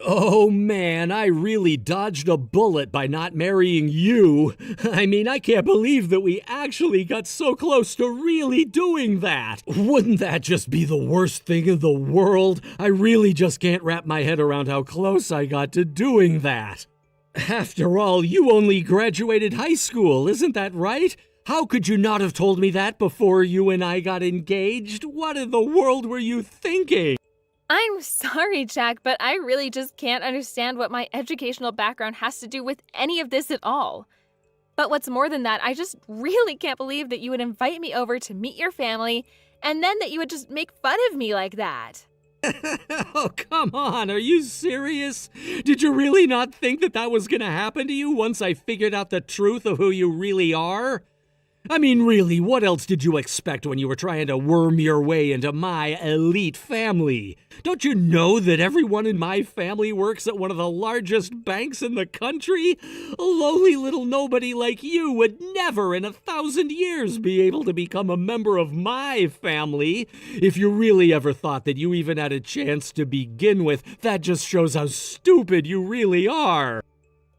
Oh man, I really dodged a bullet by not marrying you. I mean, I can't believe that we actually got so close to really doing that. Wouldn't that just be the worst thing in the world? I really just can't wrap my head around how close I got to doing that. After all, you only graduated high school, isn't that right? How could you not have told me that before you and I got engaged? What in the world were you thinking? I'm sorry, Jack, but I really just can't understand what my educational background has to do with any of this at all. But what's more than that, I just really can't believe that you would invite me over to meet your family and then that you would just make fun of me like that. Oh, come on, are you serious? Did you really not think that that was gonna happen to you once I figured out the truth of who you really are? I mean, really, what else did you expect when you were trying to worm your way into my elite family? Don't you know that everyone in my family works at one of the largest banks in the country? A lowly little nobody like you would never in 1,000 years be able to become a member of my family. If you really ever thought that you even had a chance to begin with, that just shows how stupid you really are.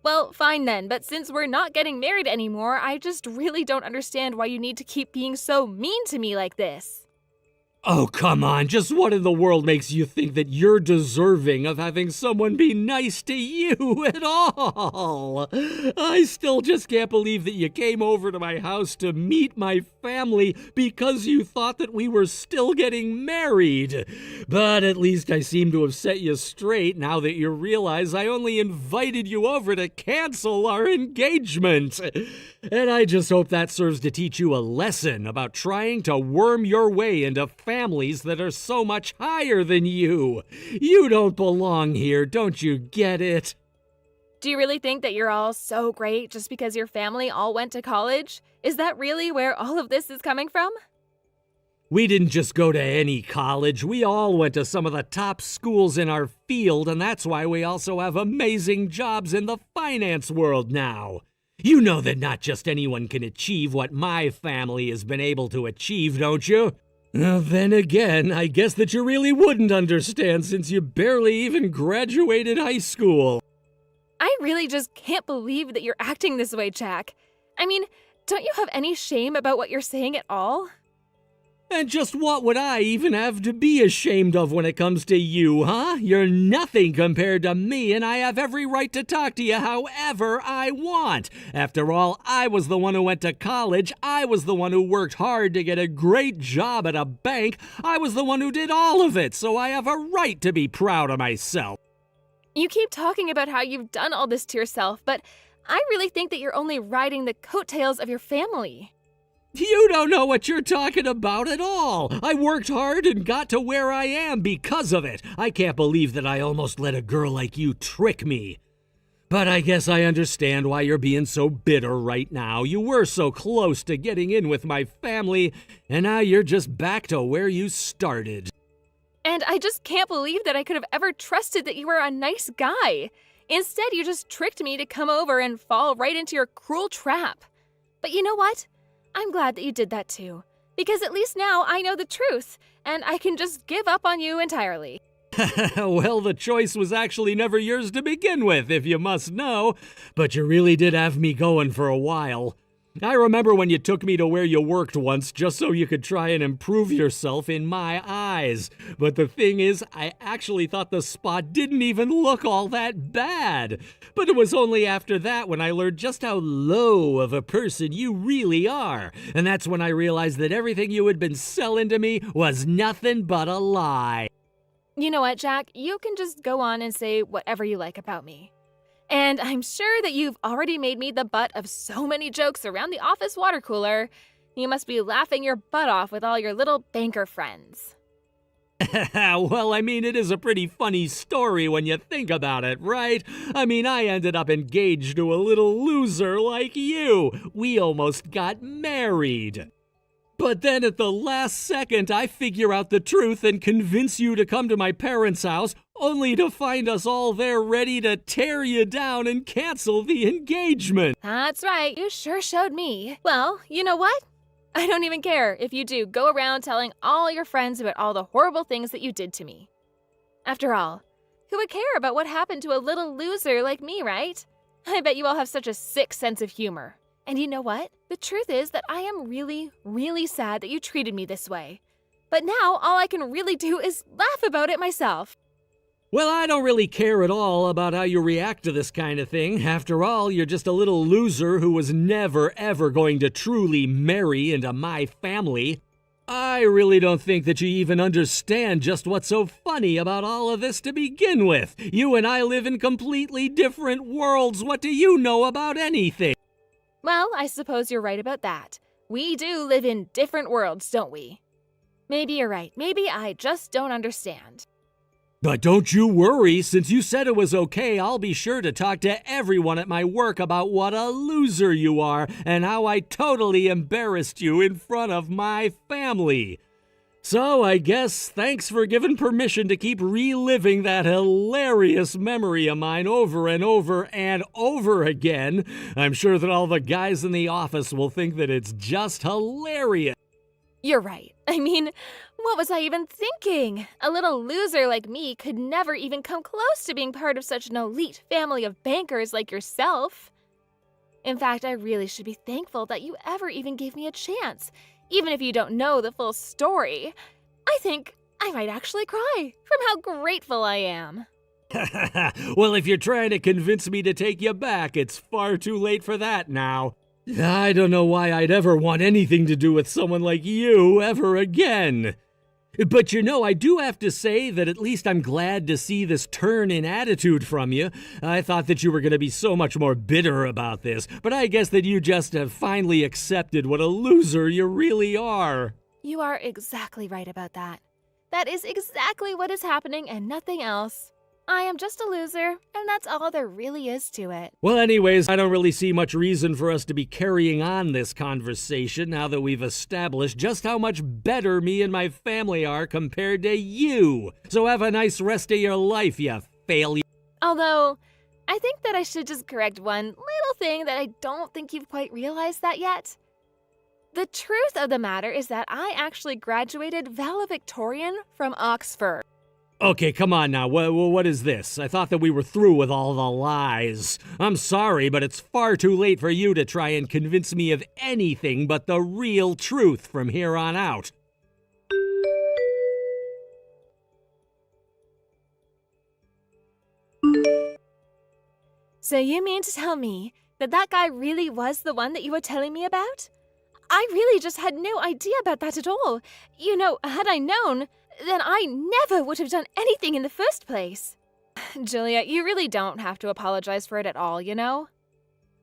Well, fine then, but since we're not getting married anymore, I just really don't understand why you need to keep being so mean to me like this. Oh, come on, just what in the world makes you think that you're deserving of having someone be nice to you at all? I still just can't believe that you came over to my house to meet my family because you thought that we were still getting married. But at least I seem to have set you straight now that you realize I only invited you over to cancel our engagement. And I just hope that serves to teach you a lesson about trying to worm your way into families that are so much higher than you. You don't belong here, don't you get it? Do you really think that you're all so great just because your family all went to college? Is that really where all of this is coming from? We didn't just go to any college. We all went to some of the top schools in our field, and that's why we also have amazing jobs in the finance world now. You know that not just anyone can achieve what my family has been able to achieve, don't you? Then again, I guess that you really wouldn't understand since you barely even graduated high school. I really just can't believe that you're acting this way, Jack. I mean, don't you have any shame about what you're saying at all? And just what would I even have to be ashamed of when it comes to you, huh? You're nothing compared to me, and I have every right to talk to you however I want. After all, I was the one who went to college. I was the one who worked hard to get a great job at a bank. I was the one who did all of it, so I have a right to be proud of myself. You keep talking about how you've done all this to yourself, but I really think that you're only riding the coattails of your family. You don't know what you're talking about at all. I worked hard and got to where I am because of it. I can't believe that I almost let a girl like you trick me. But I guess I understand why you're being so bitter right now. You were so close to getting in with my family, and now you're just back to where you started. And I just can't believe that I could have ever trusted that you were a nice guy. Instead, you just tricked me to come over and fall right into your cruel trap. But you know what? I'm glad that you did that too, because at least now I know the truth, and I can just give up on you entirely. Well, the choice was actually never yours to begin with, if you must know, but you really did have me going for a while. I remember when you took me to where you worked once just so you could try and improve yourself in my eyes. But the thing is, I actually thought the spot didn't even look all that bad. But it was only after that when I learned just how low of a person you really are. And that's when I realized that everything you had been selling to me was nothing but a lie. You know what, Jack? You can just go on and say whatever you like about me. And I'm sure that you've already made me the butt of so many jokes around the office water cooler. You must be laughing your butt off with all your little banker friends. Well, I mean, it is a pretty funny story when you think about it, right? I mean, I ended up engaged to a little loser like you. We almost got married. But then at the last second, I figure out the truth and convince you to come to my parents' house, only to find us all there ready to tear you down and cancel the engagement. That's right, you sure showed me. Well, you know what? I don't even care if you do go around telling all your friends about all the horrible things that you did to me. After all, Who would care about what happened to a little loser like me, right? I bet you all have such a sick sense of humor. And you know what? The truth is that I am really, really sad that you treated me this way. But now all I can really do is laugh about it myself. Well, I don't really care at all about how you react to this kind of thing. After all, you're just a little loser who was never, ever going to truly marry into my family. I really don't think that you even understand just what's so funny about all of this to begin with. You and I live in completely different worlds. What do you know about anything? Well, I suppose you're right about that. We do live in different worlds, don't we? Maybe you're right. Maybe I just don't understand. But don't you worry, since you said it was okay, I'll be sure to talk to everyone at my work about what a loser you are and how I totally embarrassed you in front of my family. So I guess thanks for giving permission to keep reliving that hilarious memory of mine over and over and over again. I'm sure that all the guys in the office will think that it's just hilarious. You're right. I mean, what was I even thinking? A little loser like me could never even come close to being part of such an elite family of bankers like yourself. In fact, I really should be thankful that you ever even gave me a chance, even if you don't know the full story. I think I might actually cry from how grateful I am. Well, if you're trying to convince me to take you back, it's far too late for that now. I don't know why I'd ever want anything to do with someone like you ever again. But you know, I do have to say that at least I'm glad to see this turn in attitude from you. I thought that you were going to be so much more bitter about this, but I guess that you just have finally accepted what a loser you really are. You are exactly right about that. That is exactly what is happening and nothing else. I am just a loser, and that's all there really is to it. Well, anyways, I don't really see much reason for us to be carrying on this conversation now that we've established just how much better me and my family are compared to you. So have a nice rest of your life, you failure. Although, I think that I should just correct one little thing that I don't think you've quite realized that yet. The truth of the matter is that I actually graduated valedictorian from Oxford. Okay, come on now. What is this? I thought that we were through with all the lies. I'm sorry, but it's far too late for you to try and convince me of anything but the real truth from here on out. So you mean to tell me that that guy really was the one that you were telling me about? I really just had no idea about that at all. You know, had I known, then I never would have done anything in the first place. Julia, you really don't have to apologize for it at all, you know?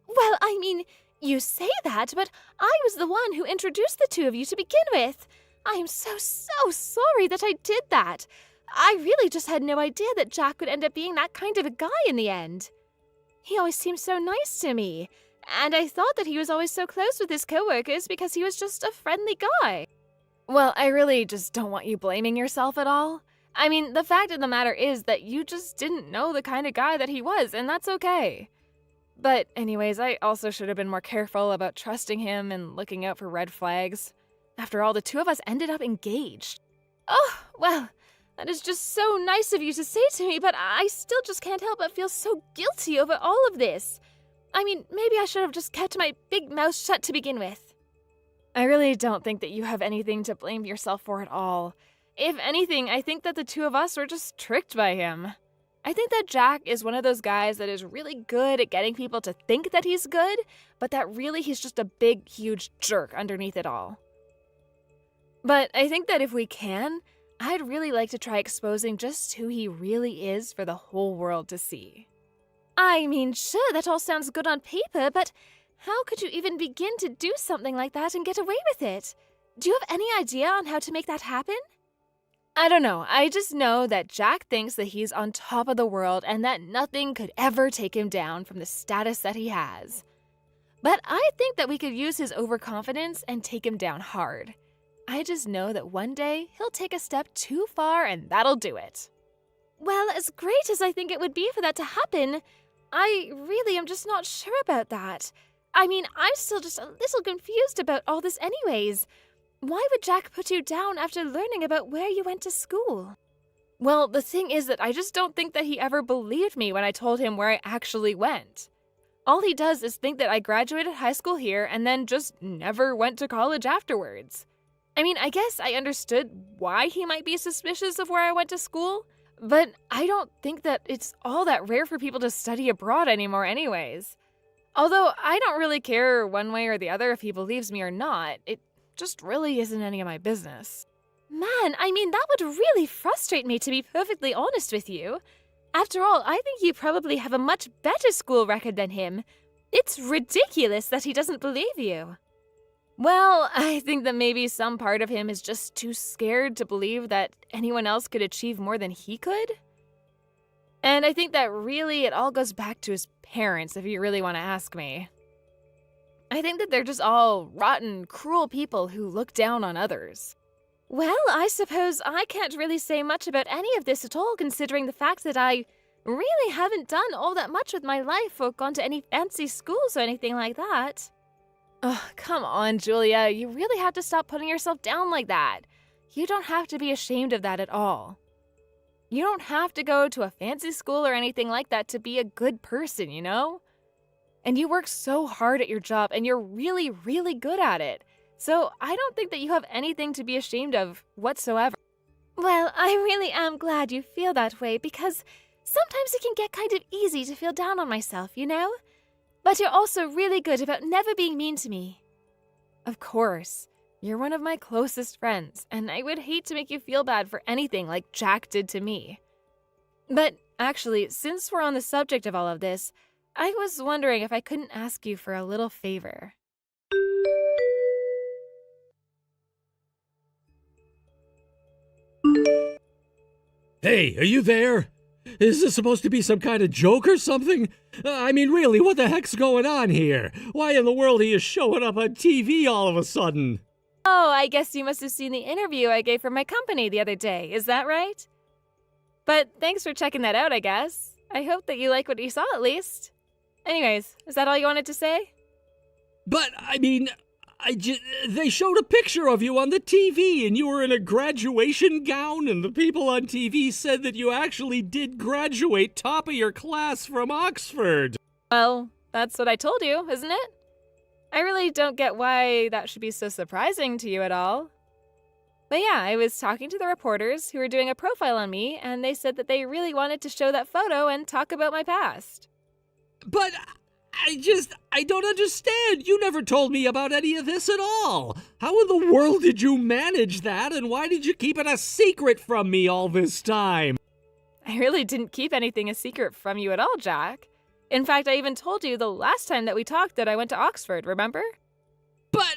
Well, I mean, you say that, but I was the one who introduced the two of you to begin with. I am so sorry that I did that. I really just had no idea that Jack would end up being that kind of a guy in the end. He always seemed so nice to me, and I thought that he was always so close with his coworkers because he was just a friendly guy. Well, I really just don't want you blaming yourself at all. I mean, the fact of the matter is that you just didn't know the kind of guy that he was, and that's okay. But anyways, I also should have been more careful about trusting him and looking out for red flags. After all, the two of us ended up engaged. Oh, well, that is just so nice of you to say to me, but I still just can't help but feel so guilty over all of this. I mean, maybe I should have just kept my big mouth shut to begin with. I really don't think that you have anything to blame yourself for at all. If anything, I think that the two of us were just tricked by him. I think that Jack is one of those guys that is really good at getting people to think that he's good, but that really he's just a big, huge jerk underneath it all. But I think that if we can, I'd really like to try exposing just who he really is for the whole world to see. I mean, sure, that all sounds good on paper, but how could you even begin to do something like that and get away with it? Do you have any idea on how to make that happen? I don't know. I just know that Jack thinks that he's on top of the world and that nothing could ever take him down from the status that he has. But I think that we could use his overconfidence and take him down hard. I just know that one day he'll take a step too far and that'll do it. Well, as great as I think it would be for that to happen, I really am just not sure about that. I mean, I'm still just a little confused about all this anyways. Why would Jack put you down after learning about where you went to school? Well, the thing is that I just don't think that he ever believed me when I told him where I actually went. All he does is think that I graduated high school here and then just never went to college afterwards. I mean, I guess I understood why he might be suspicious of where I went to school, but I don't think that it's all that rare for people to study abroad anymore anyways. Although I don't really care one way or the other if he believes me or not, it just really isn't any of my business. Man, I mean, that would really frustrate me, to be perfectly honest with you. After all, I think you probably have a much better school record than him. It's ridiculous that he doesn't believe you. Well, I think that maybe some part of him is just too scared to believe that anyone else could achieve more than he could. And I think that really it all goes back to his parents, if you really want to ask me. I think that they're just all rotten, cruel people who look down on others. Well, I suppose I can't really say much about any of this at all, considering the fact that I really haven't done all that much with my life or gone to any fancy schools or anything like that. Oh, come on, Julia. You really have to stop putting yourself down like that. You don't have to be ashamed of that at all. You don't have to go to a fancy school or anything like that to be a good person, you know? And you work so hard at your job, and you're really, really good at it. So I don't think that you have anything to be ashamed of whatsoever. Well, I really am glad you feel that way, because sometimes it can get kind of easy to feel down on myself, you know? But you're also really good about never being mean to me. Of course, you're one of my closest friends, and I would hate to make you feel bad for anything like Jack did to me. But actually, since we're on the subject of all of this, I was wondering if I couldn't ask you for a little favor. Hey, are you there? Is this supposed to be some kind of joke or something? I mean, really, what the heck's going on here? Why in the world are you showing up on TV all of a sudden? Oh, I guess you must have seen the interview I gave for my company the other day, is that right? But thanks for checking that out, I guess. I hope that you like what you saw at least. Anyways, is that all you wanted to say? But, I mean, they showed a picture of you on the TV, and you were in a graduation gown, and the people on TV said that you actually did graduate top of your class from Oxford. Well, that's what I told you, isn't it? I really don't get why that should be so surprising to you at all. But yeah, I was talking to the reporters who were doing a profile on me, and they said that they really wanted to show that photo and talk about my past. But I don't understand. You never told me about any of this at all. How in the world did you manage that, and why did you keep it a secret from me all this time? I really didn't keep anything a secret from you at all, Jack. In fact, I even told you the last time that we talked that I went to Oxford, remember? But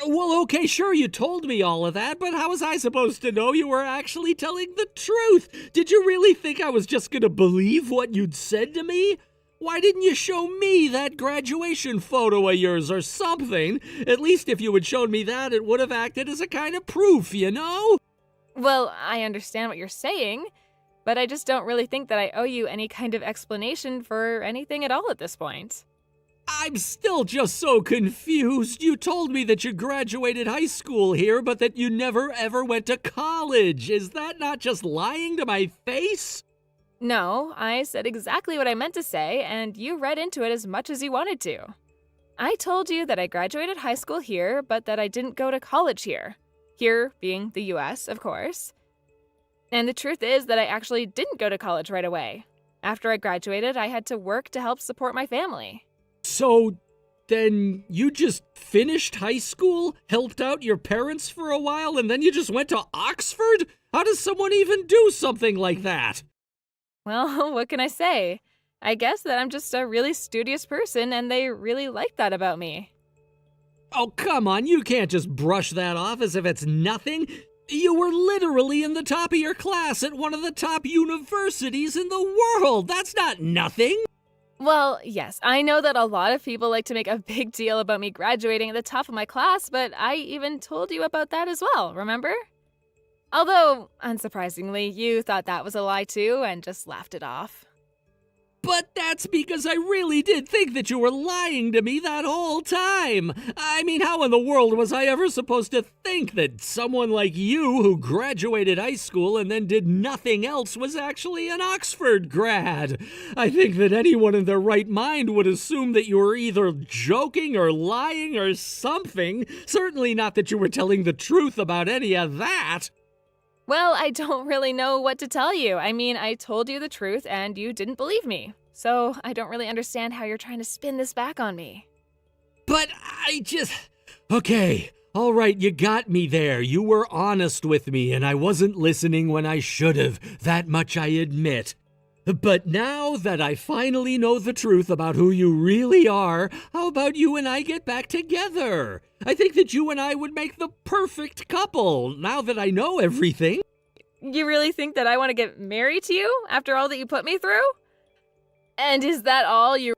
well, okay, sure, you told me all of that, but how was I supposed to know you were actually telling the truth? Did you really think I was just gonna believe what you'd said to me? Why didn't you show me that graduation photo of yours or something? At least if you had shown me that, it would have acted as a kind of proof, you know? Well, I understand what you're saying, but I just don't really think that I owe you any kind of explanation for anything at all at this point. I'm still just so confused. You told me that you graduated high school here, but that you never ever went to college. Is that not just lying to my face? No, I said exactly what I meant to say, and you read into it as much as you wanted to. I told you that I graduated high school here, but that I didn't go to college here. Here being the US, of course. And the truth is that I actually didn't go to college right away. After I graduated, I had to work to help support my family. So, then you just finished high school, helped out your parents for a while, and then you just went to Oxford? How does someone even do something like that? Well, what can I say? I guess that I'm just a really studious person, and they really like that about me. Oh, come on, you can't just brush that off as if it's nothing. You were literally in the top of your class at one of the top universities in the world. That's not nothing. Well, yes, I know that a lot of people like to make a big deal about me graduating at the top of my class, but I even told you about that as well, remember? Although, unsurprisingly, you thought that was a lie too and just laughed it off. But that's because I really did think that you were lying to me that whole time. I mean, how in the world was I ever supposed to think that someone like you who graduated high school and then did nothing else was actually an Oxford grad? I think that anyone in their right mind would assume that you were either joking or lying or something. Certainly not that you were telling the truth about any of that. Well, I don't really know what to tell you. I mean, I told you the truth and you didn't believe me. So I don't really understand how you're trying to spin this back on me. But Okay, all right, you got me there. You were honest with me and I wasn't listening when I should have. That much I admit. But now that I finally know the truth about who you really are, how about you and I get back together? I think that you and I would make the perfect couple, now that I know everything. You really think that I want to get married to you after all that you put me through? And is that all you...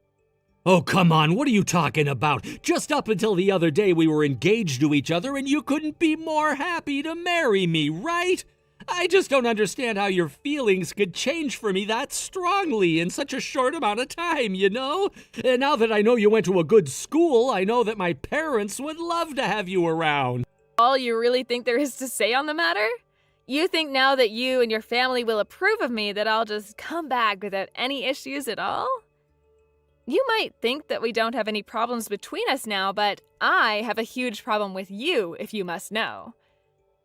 Oh, come on, what are you talking about? Just up until the other day we were engaged to each other and you couldn't be more happy to marry me, right? I just don't understand how your feelings could change for me that strongly in such a short amount of time, you know? And now that I know you went to a good school, I know that my parents would love to have you around. All you really think there is to say on the matter? You think now that you and your family will approve of me that I'll just come back without any issues at all? You might think that we don't have any problems between us now, but I have a huge problem with you, if you must know.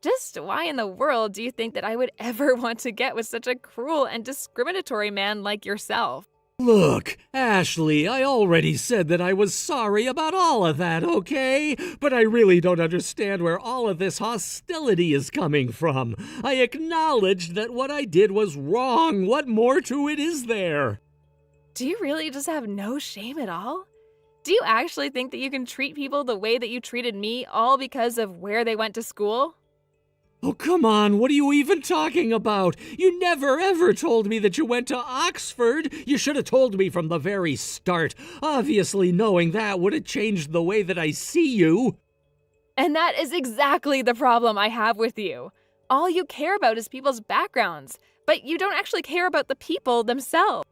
Just why in the world do you think that I would ever want to get with such a cruel and discriminatory man like yourself? Look, Ashley, I already said that I was sorry about all of that, okay? But I really don't understand where all of this hostility is coming from. I acknowledged that what I did was wrong. What more to it is there? Do you really just have no shame at all? Do you actually think that you can treat people the way that you treated me all because of where they went to school? Oh, come on, what are you even talking about? You never ever told me that you went to Oxford. You should have told me from the very start. Obviously, knowing that would have changed the way that I see you. And that is exactly the problem I have with you. All you care about is people's backgrounds, but you don't actually care about the people themselves.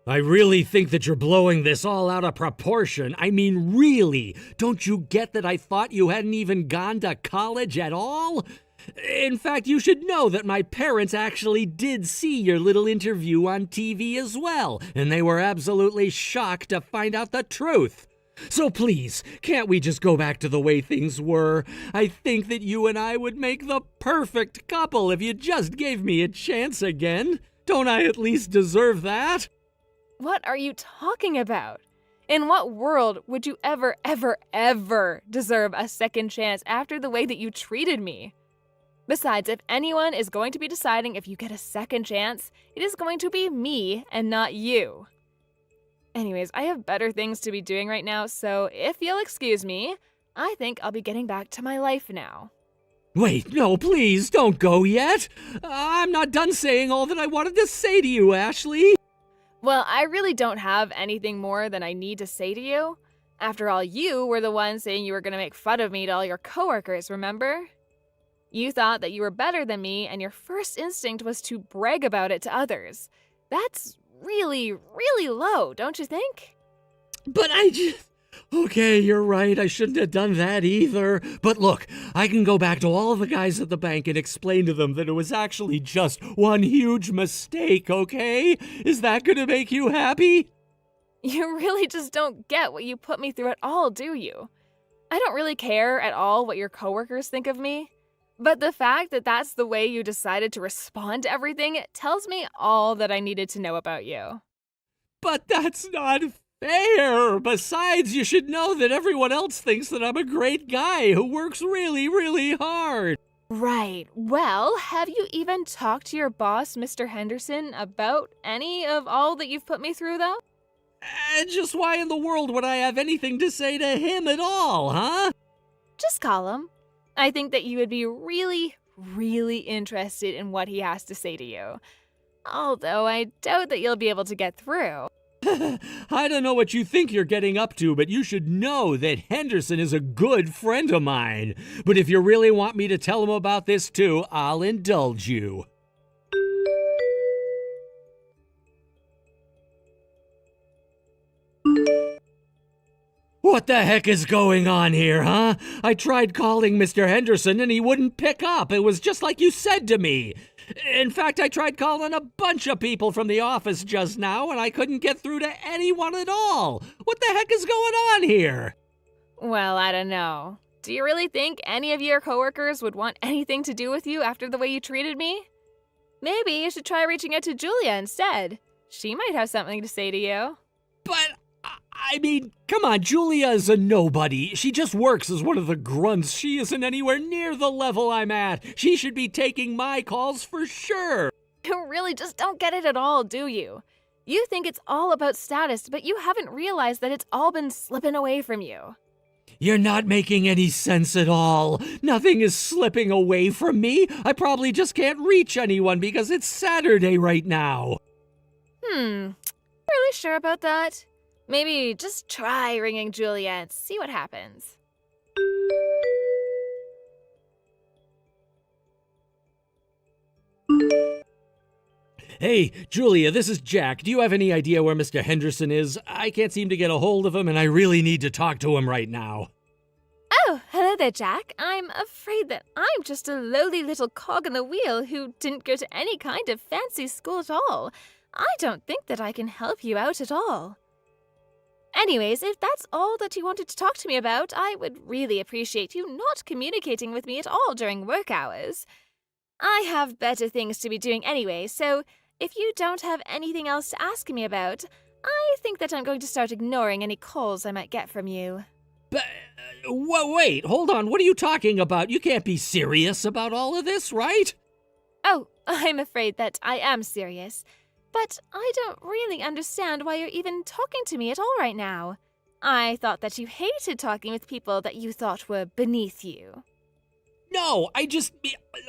I really think that you're blowing this all out of proportion. I mean, really. Don't you get that I thought you hadn't even gone to college at all? In fact, you should know that my parents actually did see your little interview on TV as well, and they were absolutely shocked to find out the truth. So please, can't we just go back to the way things were? I think that you and I would make the perfect couple if you just gave me a chance again. Don't I at least deserve that? What are you talking about? In what world would you ever deserve a second chance after the way that you treated me? Besides, if anyone is going to be deciding if you get a second chance, it is going to be me and not you. Anyways, I have better things to be doing right now, so if you'll excuse me, I think I'll be getting back to my life now. Wait, no, please, don't go yet. I'm not done saying all that I wanted to say to you, Ashley. Well, I really don't have anything more than I need to say to you. After all, you were the one saying you were going to make fun of me to all your coworkers, remember? You thought that you were better than me, and your first instinct was to brag about it to others. That's really low, don't you think? But Okay, you're right, I shouldn't have done that either. But look, I can go back to all the guys at the bank and explain to them that it was actually just one huge mistake, okay? Is that gonna make you happy? You really just don't get what you put me through at all, do you? I don't really care at all what your coworkers think of me. But the fact that that's the way you decided to respond to everything tells me all that I needed to know about you. But that's not fair! Besides, you should know that everyone else thinks that I'm a great guy who works really hard. Right. Well, have you even talked to your boss, Mr. Henderson, about any of all that you've put me through, though? And just why in the world would I have anything to say to him at all, huh? Just call him. I think that you would be really interested in what he has to say to you. Although I doubt that you'll be able to get through. I don't know what you think you're getting up to, but you should know that Henderson is a good friend of mine. But if you really want me to tell him about this too, I'll indulge you. What the heck is going on here, huh? I tried calling Mr. Henderson and he wouldn't pick up. It was just like you said to me. In fact, I tried calling a bunch of people from the office just now and I couldn't get through to anyone at all. What the heck is going on here? Well, I don't know. Do you really think any of your coworkers would want anything to do with you after the way you treated me? Maybe you should try reaching out to Julia instead. She might have something to say to you. But, I mean, come on, Julia is a nobody. She just works as one of the grunts. She isn't anywhere near the level I'm at. She should be taking my calls for sure. You really just don't get it at all, do you? You think it's all about status, but you haven't realized that it's all been slipping away from you. You're not making any sense at all. Nothing is slipping away from me. I probably just can't reach anyone because it's Saturday right now. Really sure about that? Maybe just try ringing Julia and see what happens. Hey, Julia, this is Jack. Do you have any idea where Mr. Henderson is? I can't seem to get a hold of him, and I really need to talk to him right now. Oh, hello there, Jack. I'm afraid that I'm just a lowly little cog in the wheel who didn't go to any kind of fancy school at all. I don't think that I can help you out at all. Anyways, if that's all that you wanted to talk to me about, I would really appreciate you not communicating with me at all during work hours. I have better things to be doing anyway, so if you don't have anything else to ask me about, I think that I'm going to start ignoring any calls I might get from you. But, wait, hold on. What are you talking about? You can't be serious about all of this, right? Oh, I'm afraid that I am serious. But I don't really understand why you're even talking to me at all right now. I thought that you hated talking with people that you thought were beneath you. No,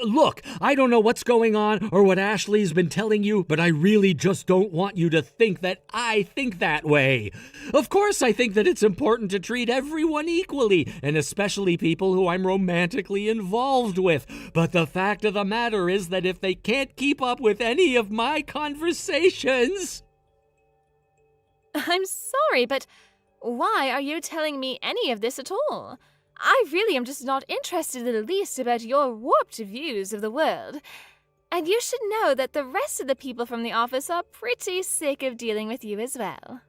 look, I don't know what's going on or what Ashley's been telling you, but I really just don't want you to think that I think that way. Of course, I think that it's important to treat everyone equally, and especially people who I'm romantically involved with. But the fact of the matter is that if they can't keep up with any of my conversations... I'm sorry, but why are you telling me any of this at all? I really am just not interested in the least about your warped views of the world. And you should know that the rest of the people from the office are pretty sick of dealing with you as well.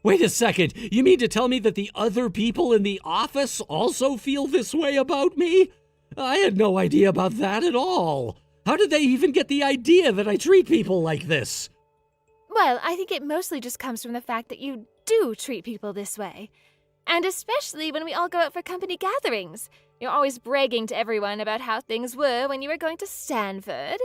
Wait a second, you mean to tell me that the other people in the office also feel this way about me? I had no idea about that at all. How did they even get the idea that I treat people like this? Well, I think it mostly just comes from the fact that you do treat people this way. And especially when we all go out for company gatherings. You're always bragging to everyone about how things were when you were going to Stanford.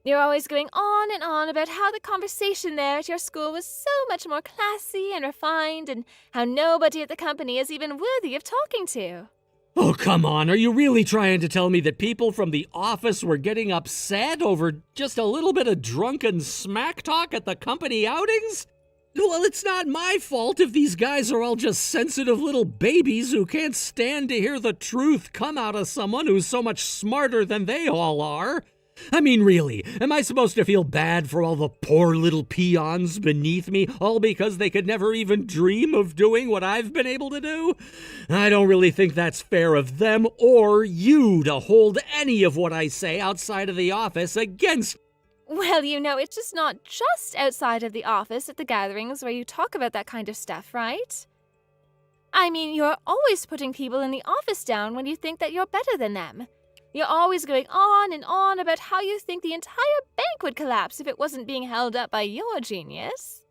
You're always going on and on about how the conversation there at your school was so much more classy and refined, and how nobody at the company is even worthy of talking to. Oh, come on. Are you really trying to tell me that people from the office were getting upset over just a little bit of drunken smack talk at the company outings? Well, it's not my fault if these guys are all just sensitive little babies who can't stand to hear the truth come out of someone who's so much smarter than they all are. I mean, really, am I supposed to feel bad for all the poor little peons beneath me, all because they could never even dream of doing what I've been able to do? I don't really think that's fair of them or you to hold any of what I say outside of the office against. Well, you know, it's just not just outside of the office at the gatherings where you talk about that kind of stuff, right? I mean, you're always putting people in the office down when you think that you're better than them. You're always going on and on about how you think the entire bank would collapse if it wasn't being held up by your genius.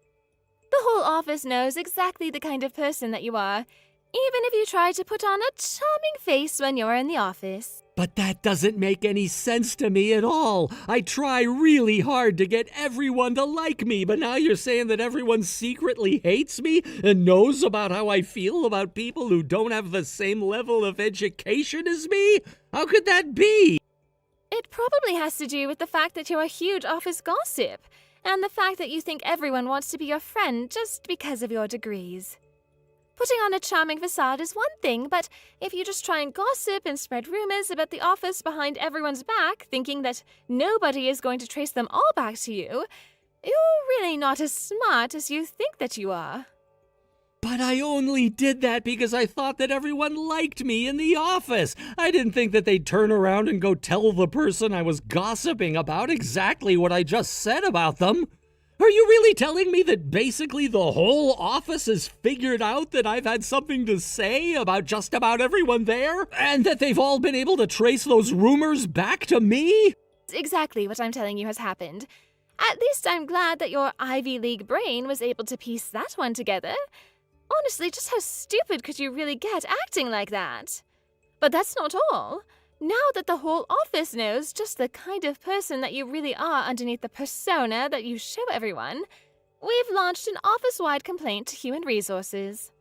The whole office knows exactly the kind of person that you are, even if you try to put on a charming face when you're in the office. But that doesn't make any sense to me at all. I try really hard to get everyone to like me, but now you're saying that everyone secretly hates me and knows about how I feel about people who don't have the same level of education as me? How could that be? It probably has to do with the fact that you're a huge office gossip, and the fact that you think everyone wants to be your friend just because of your degrees. Putting on a charming facade is one thing, but if you just try and gossip and spread rumors about the office behind everyone's back, thinking that nobody is going to trace them all back to you, you're really not as smart as you think that you are. But I only did that because I thought that everyone liked me in the office. I didn't think that they'd turn around and go tell the person I was gossiping about exactly what I just said about them. Are you really telling me that basically the whole office has figured out that I've had something to say about just about everyone there? And that they've all been able to trace those rumors back to me? Exactly what I'm telling you has happened. At least I'm glad that your Ivy League brain was able to piece that one together. Honestly, just how stupid could you really get acting like that? But that's not all. Now that the whole office knows just the kind of person that you really are underneath the persona that you show everyone, we've launched an office-wide complaint to Human Resources.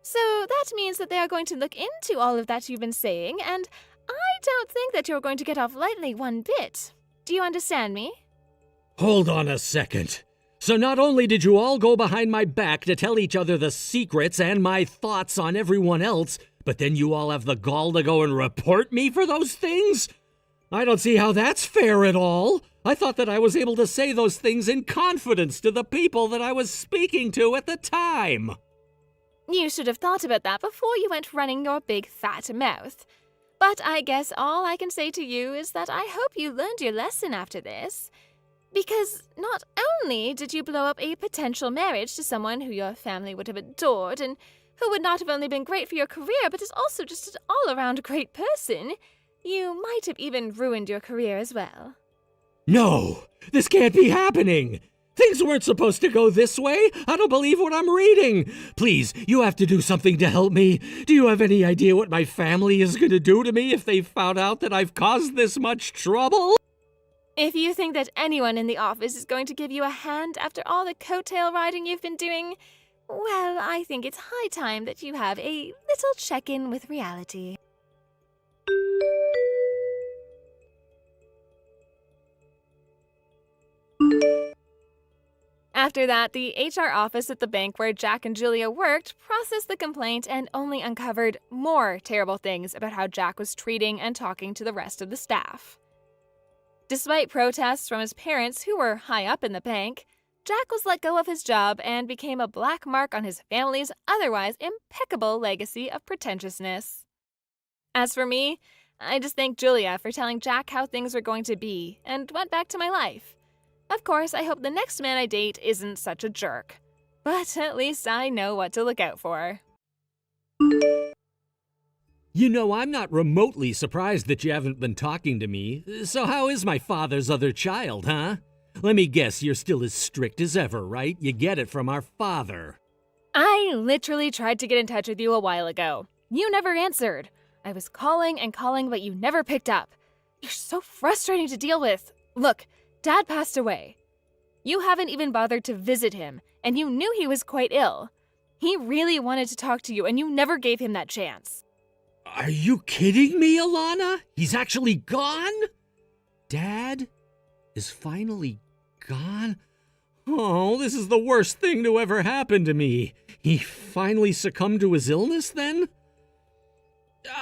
So that means that they are going to look into all of that you've been saying, and I don't think that you're going to get off lightly one bit. Do you understand me? Hold on a second. So not only did you all go behind my back to tell each other the secrets and my thoughts on everyone else, but then you all have the gall to go and report me for those things? I don't see how that's fair at all. I thought that I was able to say those things in confidence to the people that I was speaking to at the time. You should have thought about that before you went running your big fat mouth. But I guess all I can say to you is that I hope you learned your lesson after this. Because not only did you blow up a potential marriage to someone who your family would have adored and who would not have only been great for your career but is also just an all-around great person, you might have even ruined your career as well. No, this can't be happening. Things weren't supposed to go this way. I don't believe what I'm reading. Please, you have to do something to help me. Do you have any idea what my family is going to do to me if they found out that I've caused this much trouble? If you think that anyone in the office is going to give you a hand after all the coattail riding you've been doing, well, I think it's high time that you have a little check-in with reality. After that, the HR office at the bank where Jack and Julia worked processed the complaint and only uncovered more terrible things about how Jack was treating and talking to the rest of the staff. Despite protests from his parents, who were high up in the bank, Jack was let go of his job and became a black mark on his family's otherwise impeccable legacy of pretentiousness. As for me, I just thanked Julia for telling Jack how things were going to be and went back to my life. Of course, I hope the next man I date isn't such a jerk. But at least I know what to look out for. You know, I'm not remotely surprised that you haven't been talking to me. So how is my father's other child, huh? Let me guess, you're still as strict as ever, right? You get it from our father. I literally tried to get in touch with you a while ago. You never answered. I was calling and calling, but you never picked up. You're so frustrating to deal with. Look, Dad passed away. You haven't even bothered to visit him, and you knew he was quite ill. He really wanted to talk to you, and you never gave him that chance. Are you kidding me, Alana? He's actually gone? Dad is finally gone? Oh, this is the worst thing to ever happen to me. He finally succumbed to his illness, then?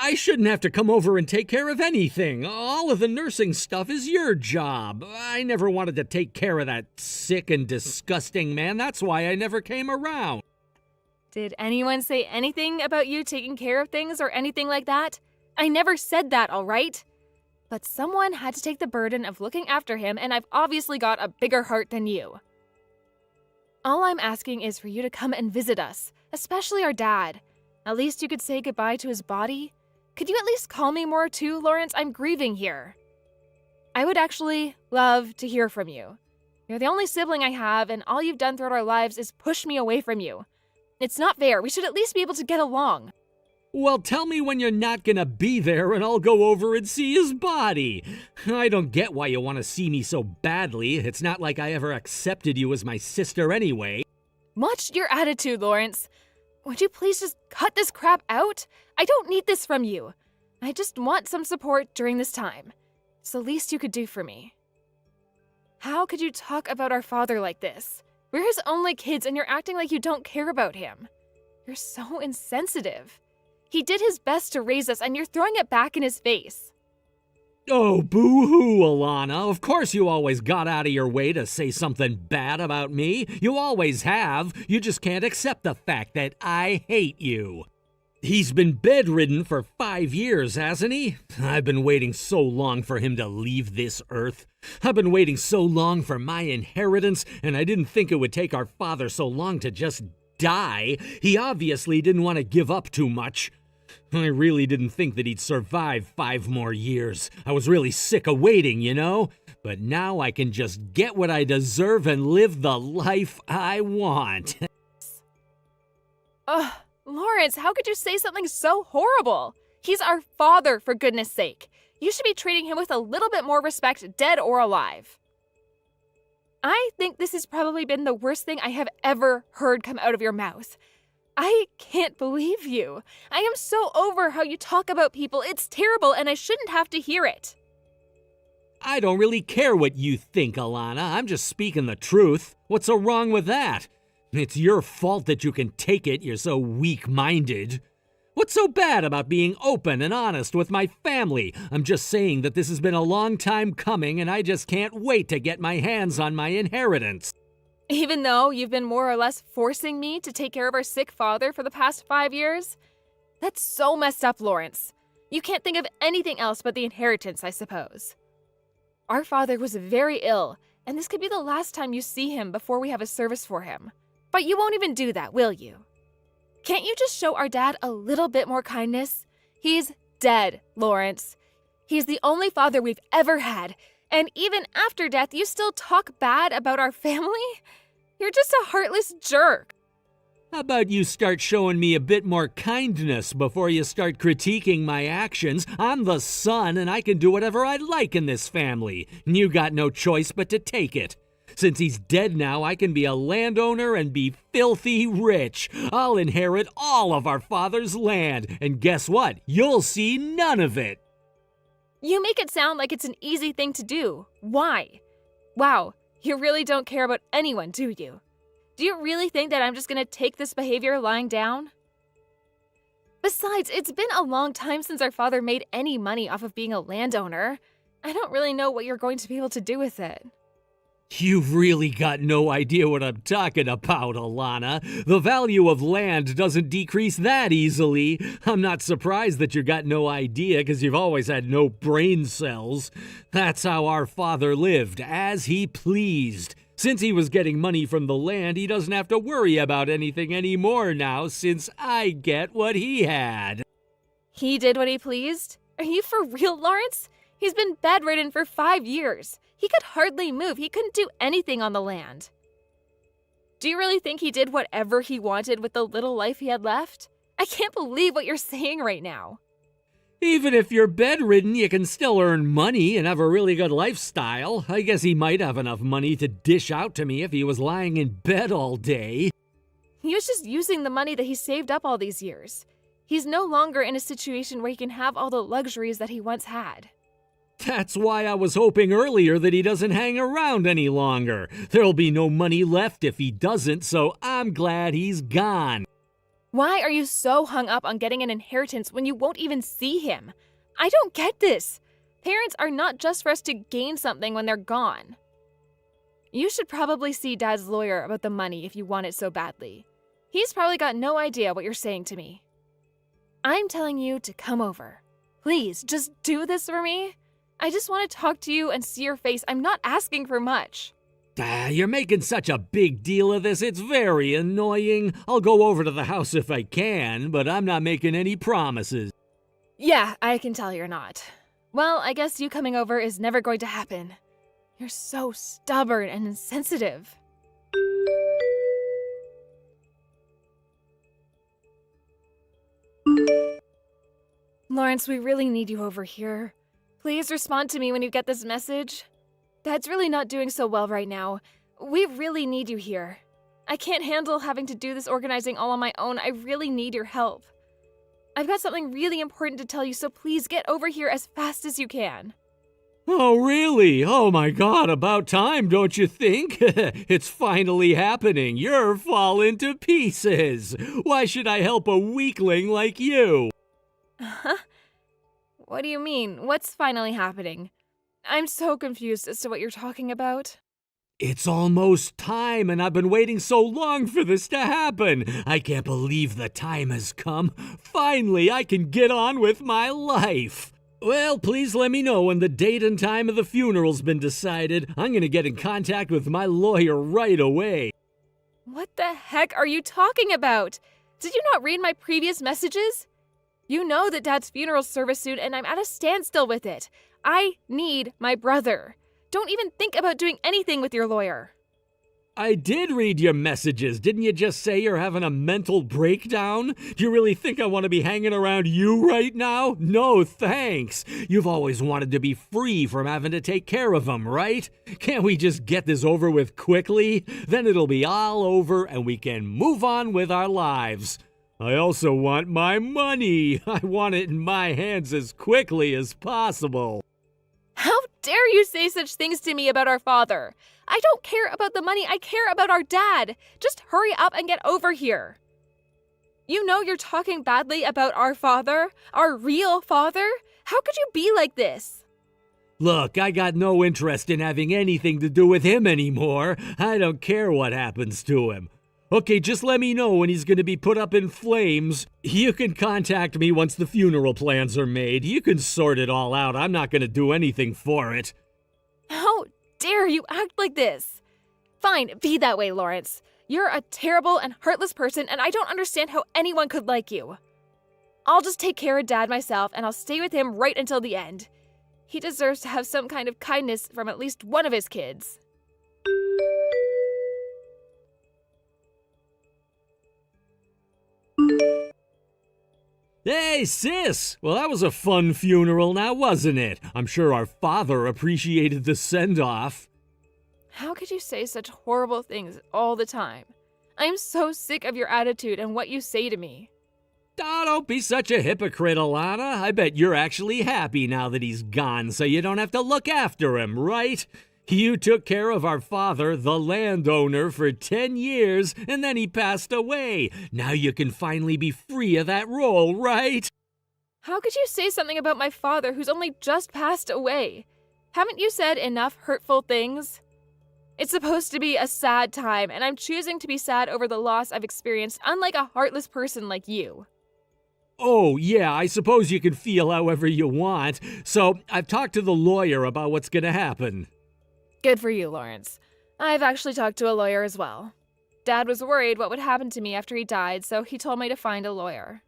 I shouldn't have to come over and take care of anything. All of the nursing stuff is your job. I never wanted to take care of that sick and disgusting man. That's why I never came around. Did anyone say anything about you taking care of things or anything like that? I never said that, all right? But someone had to take the burden of looking after him, and I've obviously got a bigger heart than you. All I'm asking is for you to come and visit us, especially our dad. At least you could say goodbye to his body. Could you at least call me more too, Lawrence? I'm grieving here. I would actually love to hear from you. You're the only sibling I have, and all you've done throughout our lives is push me away from you. It's not fair. We should at least be able to get along. Well, tell me when you're not gonna be there and I'll go over and see his body. I don't get why you want to see me so badly. It's not like I ever accepted you as my sister anyway. Watch your attitude, Lawrence. Would you please just cut this crap out? I don't need this from you. I just want some support during this time. It's the least you could do for me. How could you talk about our father like this? We're his only kids and you're acting like you don't care about him. You're so insensitive. He did his best to raise us and you're throwing it back in his face. Oh, boo-hoo, Alana. Of course you always got out of your way to say something bad about me. You always have. You just can't accept the fact that I hate you. He's been bedridden for 5 years, hasn't he? I've been waiting so long for him to leave this earth. I've been waiting so long for my inheritance, and I didn't think it would take our father so long to just die. He obviously didn't want to give up too much. I really didn't think that he'd survive 5 more years. I was really sick of waiting, you know? But now I can just get what I deserve and live the life I want. Ugh, Lawrence, how could you say something so horrible? He's our father, for goodness sake. You should be treating him with a little bit more respect, dead or alive. I think this has probably been the worst thing I have ever heard come out of your mouth. I can't believe you. I am so over how you talk about people. It's terrible, and I shouldn't have to hear it. I don't really care what you think, Alana. I'm just speaking the truth. What's so wrong with that? It's your fault that you can take it. You're so weak-minded. What's so bad about being open and honest with my family? I'm just saying that this has been a long time coming, and I just can't wait to get my hands on my inheritance. Even though you've been more or less forcing me to take care of our sick father for the past 5 years? That's so messed up, Lawrence. You can't think of anything else but the inheritance, I suppose. Our father was very ill, and this could be the last time you see him before we have a service for him. But you won't even do that, will you? Can't you just show our dad a little bit more kindness? He's dead, Lawrence. He's the only father we've ever had, and even after death, you still talk bad about our family? You're just a heartless jerk. How about you start showing me a bit more kindness before you start critiquing my actions? I'm the son, and I can do whatever I like in this family. You got no choice but to take it. Since he's dead now, I can be a landowner and be filthy rich. I'll inherit all of our father's land, and guess what? You'll see none of it. You make it sound like it's an easy thing to do. Why? Wow, you really don't care about anyone, do you? Do you really think that I'm just gonna take this behavior lying down? Besides, it's been a long time since our father made any money off of being a landowner. I don't really know what you're going to be able to do with it. You've really got no idea what I'm talking about, Alana. The value of land doesn't decrease that easily. I'm not surprised that you got no idea, because you've always had no brain cells. That's how our father lived, as he pleased. Since he was getting money from the land, he doesn't have to worry about anything anymore now, since I get what he had. He did what he pleased? Are you for real, Lawrence? He's been bedridden for 5 years. He could hardly move. He couldn't do anything on the land. Do you really think he did whatever he wanted with the little life he had left? I can't believe what you're saying right now. Even if you're bedridden, you can still earn money and have a really good lifestyle. I guess he might have enough money to dish out to me if he was lying in bed all day. He was just using the money that he saved up all these years. He's no longer in a situation where he can have all the luxuries that he once had. That's why I was hoping earlier that he doesn't hang around any longer. There'll be no money left if he doesn't, so I'm glad he's gone. Why are you so hung up on getting an inheritance when you won't even see him? I don't get this. Parents are not just for us to gain something when they're gone. You should probably see Dad's lawyer about the money if you want it so badly. He's probably got no idea what you're saying to me. I'm telling you to come over. Please, just do this for me. I just want to talk to you and see your face. I'm not asking for much. You're making such a big deal of this. It's very annoying. I'll go over to the house if I can, but I'm not making any promises. Yeah, I can tell you're not. Well, I guess you coming over is never going to happen. You're so stubborn and insensitive. Lawrence, we really need you over here. Please respond to me when you get this message. Dad's really not doing so well right now. We really need you here. I can't handle having to do this organizing all on my own. I really need your help. I've got something really important to tell you, so please get over here as fast as you can. Oh, really? Oh my God, about time, don't you think? It's finally happening. You're falling to pieces. Why should I help a weakling like you? Huh? What do you mean? What's finally happening? I'm so confused as to what you're talking about. It's almost time, and I've been waiting so long for this to happen. I can't believe the time has come. Finally, I can get on with my life. Well, please let me know when the date and time of the funeral's been decided. I'm gonna get in contact with my lawyer right away. What the heck are you talking about? Did you not read my previous messages? You know that Dad's funeral service soon, and I'm at a standstill with it. I need my brother. Don't even think about doing anything with your lawyer. I did read your messages. Didn't you just say you're having a mental breakdown? Do you really think I want to be hanging around you right now? No, thanks. You've always wanted to be free from having to take care of him, right? Can't we just get this over with quickly? Then it'll be all over and we can move on with our lives. I also want my money. I want it in my hands as quickly as possible. How dare you say such things to me about our father? I don't care about the money, I care about our dad. Just hurry up and get over here. You know you're talking badly about our father, our real father? How could you be like this? Look, I got no interest in having anything to do with him anymore. I don't care what happens to him. Okay, just let me know when he's going to be put up in flames. You can contact me once the funeral plans are made. You can sort it all out. I'm not going to do anything for it. How dare you act like this? Fine, be that way, Lawrence. You're a terrible and heartless person, and I don't understand how anyone could like you. I'll just take care of Dad myself, and I'll stay with him right until the end. He deserves to have some kind of kindness from at least one of his kids. Hey, sis! Well, that was a fun funeral now, wasn't it? I'm sure our father appreciated the send-off. How could you say such horrible things all the time? I'm so sick of your attitude and what you say to me. Oh, don't be such a hypocrite, Alana. I bet you're actually happy now that he's gone, so you don't have to look after him, right? You took care of our father, the landowner, for 10 years, and then he passed away. Now you can finally be free of that role, right? How could you say something about my father who's only just passed away? Haven't you said enough hurtful things? It's supposed to be a sad time, and I'm choosing to be sad over the loss I've experienced, unlike a heartless person like you. Oh, yeah, I suppose you can feel however you want. So I've talked to the lawyer about what's going to happen. Good for you, Lawrence. I've actually talked to a lawyer as well. Dad was worried what would happen to me after he died, so he told me to find a lawyer.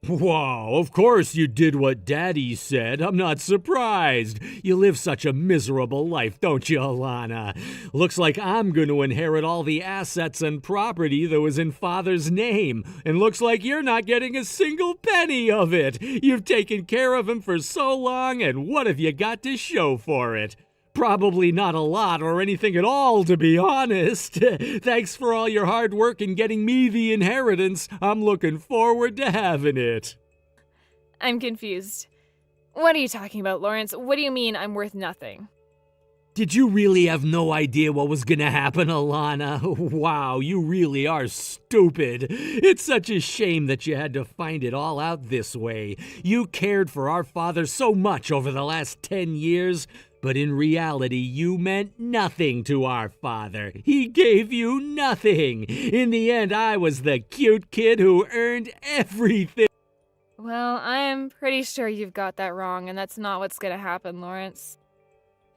Wow, of course you did what Daddy said. I'm not surprised. You live such a miserable life, don't you, Alana? Looks like I'm going to inherit all the assets and property that was in Father's name. And looks like you're not getting a single penny of it. You've taken care of him for so long, and what have you got to show for it? Probably not a lot or anything at all, to be honest. Thanks for all your hard work in getting me the inheritance. I'm looking forward to having it. I'm confused. What are you talking about, Lawrence? What do you mean I'm worth nothing? Did you really have no idea what was gonna happen, Alana? Wow, you really are stupid. It's such a shame that you had to find it all out this way. You cared for our father so much over the last 10 years. But in reality, you meant nothing to our father. He gave you nothing. In the end, I was the cute kid who earned everything. Well, I'm pretty sure you've got that wrong, and that's not what's gonna happen, Lawrence.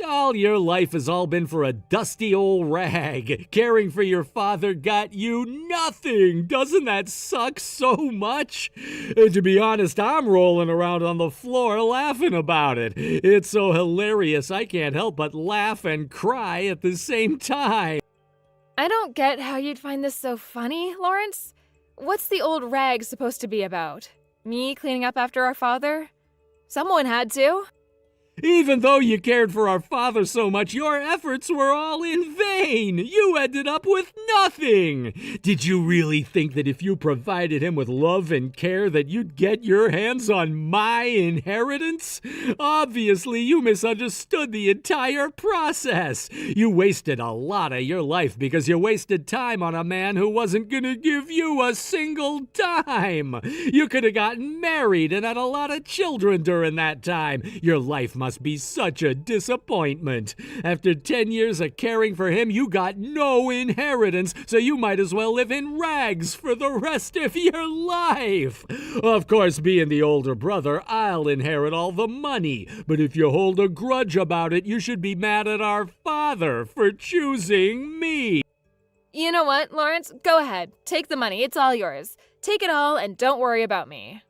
All your life has all been for a dusty old rag. Caring for your father got you nothing. Doesn't that suck so much? To be honest, I'm rolling around on the floor laughing about it. It's so hilarious I can't help but laugh and cry at the same time. I don't get how you'd find this so funny, Lawrence. What's the old rag supposed to be about? Me cleaning up after our father? Someone had to. Even though you cared for our father so much, your efforts were all in vain. You ended up with nothing. Did you really think that if you provided him with love and care that you'd get your hands on my inheritance? Obviously, you misunderstood the entire process. You wasted a lot of your life because you wasted time on a man who wasn't gonna give you a single dime. You could have gotten married and had a lot of children during that time. Your life must be such a disappointment. After 10 years of caring for him, you got no inheritance, so you might as well live in rags for the rest of your life. Of course, being the older brother, I'll inherit all the money, but if you hold a grudge about it, you should be mad at our father for choosing me. You know what, Lawrence? Go ahead. Take the money. It's all yours. Take it all and don't worry about me.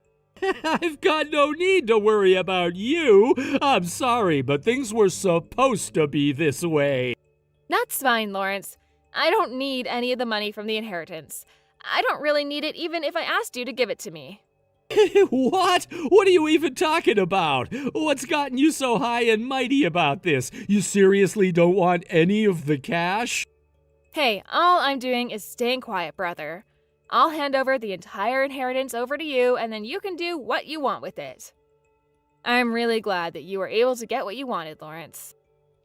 I've got no need to worry about you. I'm sorry, but things were supposed to be this way. That's fine, Lawrence. I don't need any of the money from the inheritance. I don't really need it even if I asked you to give it to me. What? What are you even talking about? What's gotten you so high and mighty about this? You seriously don't want any of the cash? Hey, all I'm doing is staying quiet, brother. I'll hand over the entire inheritance over to you, and then you can do what you want with it. I'm really glad that you were able to get what you wanted, Lawrence.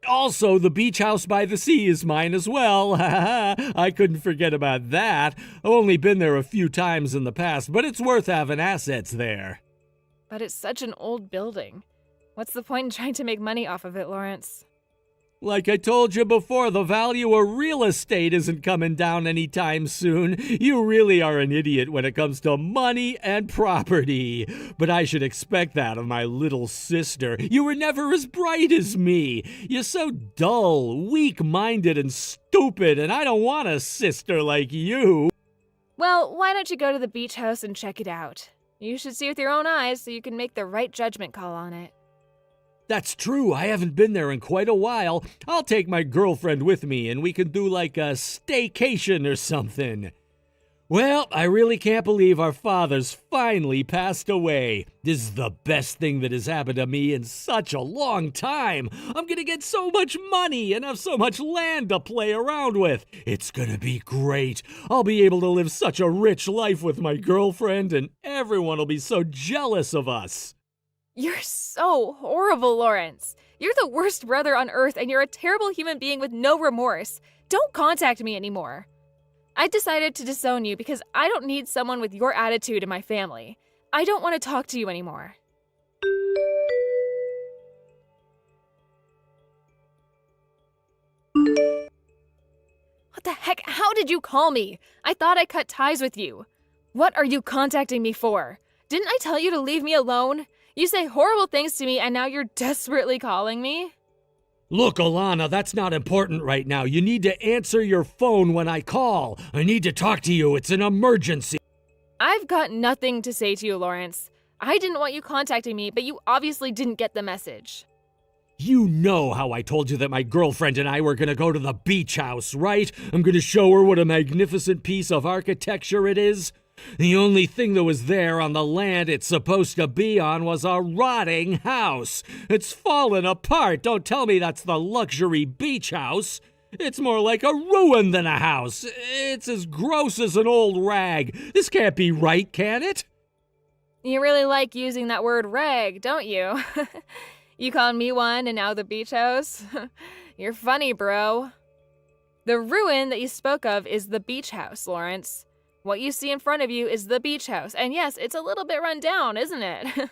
Also, the beach house by the sea is mine as well. I couldn't forget about that. I've only been there a few times in the past, but it's worth having assets there. But it's such an old building. What's the point in trying to make money off of it, Lawrence? Like I told you before, the value of real estate isn't coming down anytime soon. You really are an idiot when it comes to money and property. But I should expect that of my little sister. You were never as bright as me. You're so dull, weak-minded, and stupid, and I don't want a sister like you. Well, why don't you go to the beach house and check it out? You should see with your own eyes so you can make the right judgment call on it. That's true. I haven't been there in quite a while. I'll take my girlfriend with me and we can do like a staycation or something. Well, I really can't believe our father's finally passed away. This is the best thing that has happened to me in such a long time. I'm gonna get so much money and have so much land to play around with. It's gonna be great. I'll be able to live such a rich life with my girlfriend and everyone will be so jealous of us. You're so horrible, Lawrence. You're the worst brother on earth and you're a terrible human being with no remorse. Don't contact me anymore. I decided to disown you because I don't need someone with your attitude in my family. I don't want to talk to you anymore. What the heck? How did you call me? I thought I cut ties with you. What are you contacting me for? Didn't I tell you to leave me alone? You say horrible things to me and now you're desperately calling me? Look, Alana, that's not important right now. You need to answer your phone when I call. I need to talk to you. It's an emergency. I've got nothing to say to you, Lawrence. I didn't want you contacting me, but you obviously didn't get the message. You know how I told you that my girlfriend and I were going to go to the beach house, right? I'm going to show her what a magnificent piece of architecture it is. The only thing that was there on the land it's supposed to be on was a rotting house. It's fallen apart. Don't tell me that's the luxury beach house. It's more like a ruin than a house. It's as gross as an old rag. This can't be right, can it? You really like using that word rag, don't you? You called me one and now the beach house? You're funny, bro. The ruin that you spoke of is the beach house, Lawrence. What you see in front of you is the beach house, and yes, it's a little bit run down, isn't it?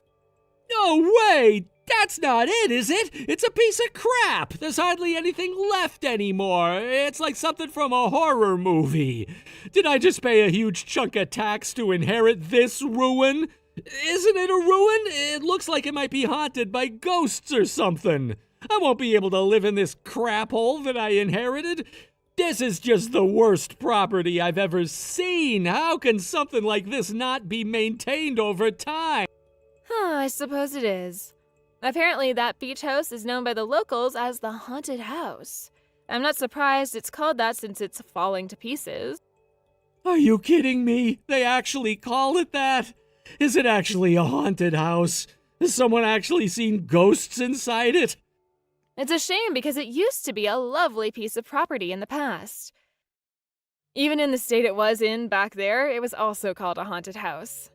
No way! That's not it, is it? It's a piece of crap! There's hardly anything left anymore. It's like something from a horror movie. Did I just pay a huge chunk of tax to inherit this ruin? Isn't it a ruin? It looks like it might be haunted by ghosts or something. I won't be able to live in this crap hole that I inherited. This is just the worst property I've ever seen. How can something like this not be maintained over time? I suppose it is. Apparently that beach house is known by the locals as the haunted house. I'm not surprised it's called that since it's falling to pieces. Are you kidding me? They actually call it that? Is it actually a haunted house? Has someone actually seen ghosts inside it? It's a shame because it used to be a lovely piece of property in the past. Even in the state it was in back there, it was also called a haunted house.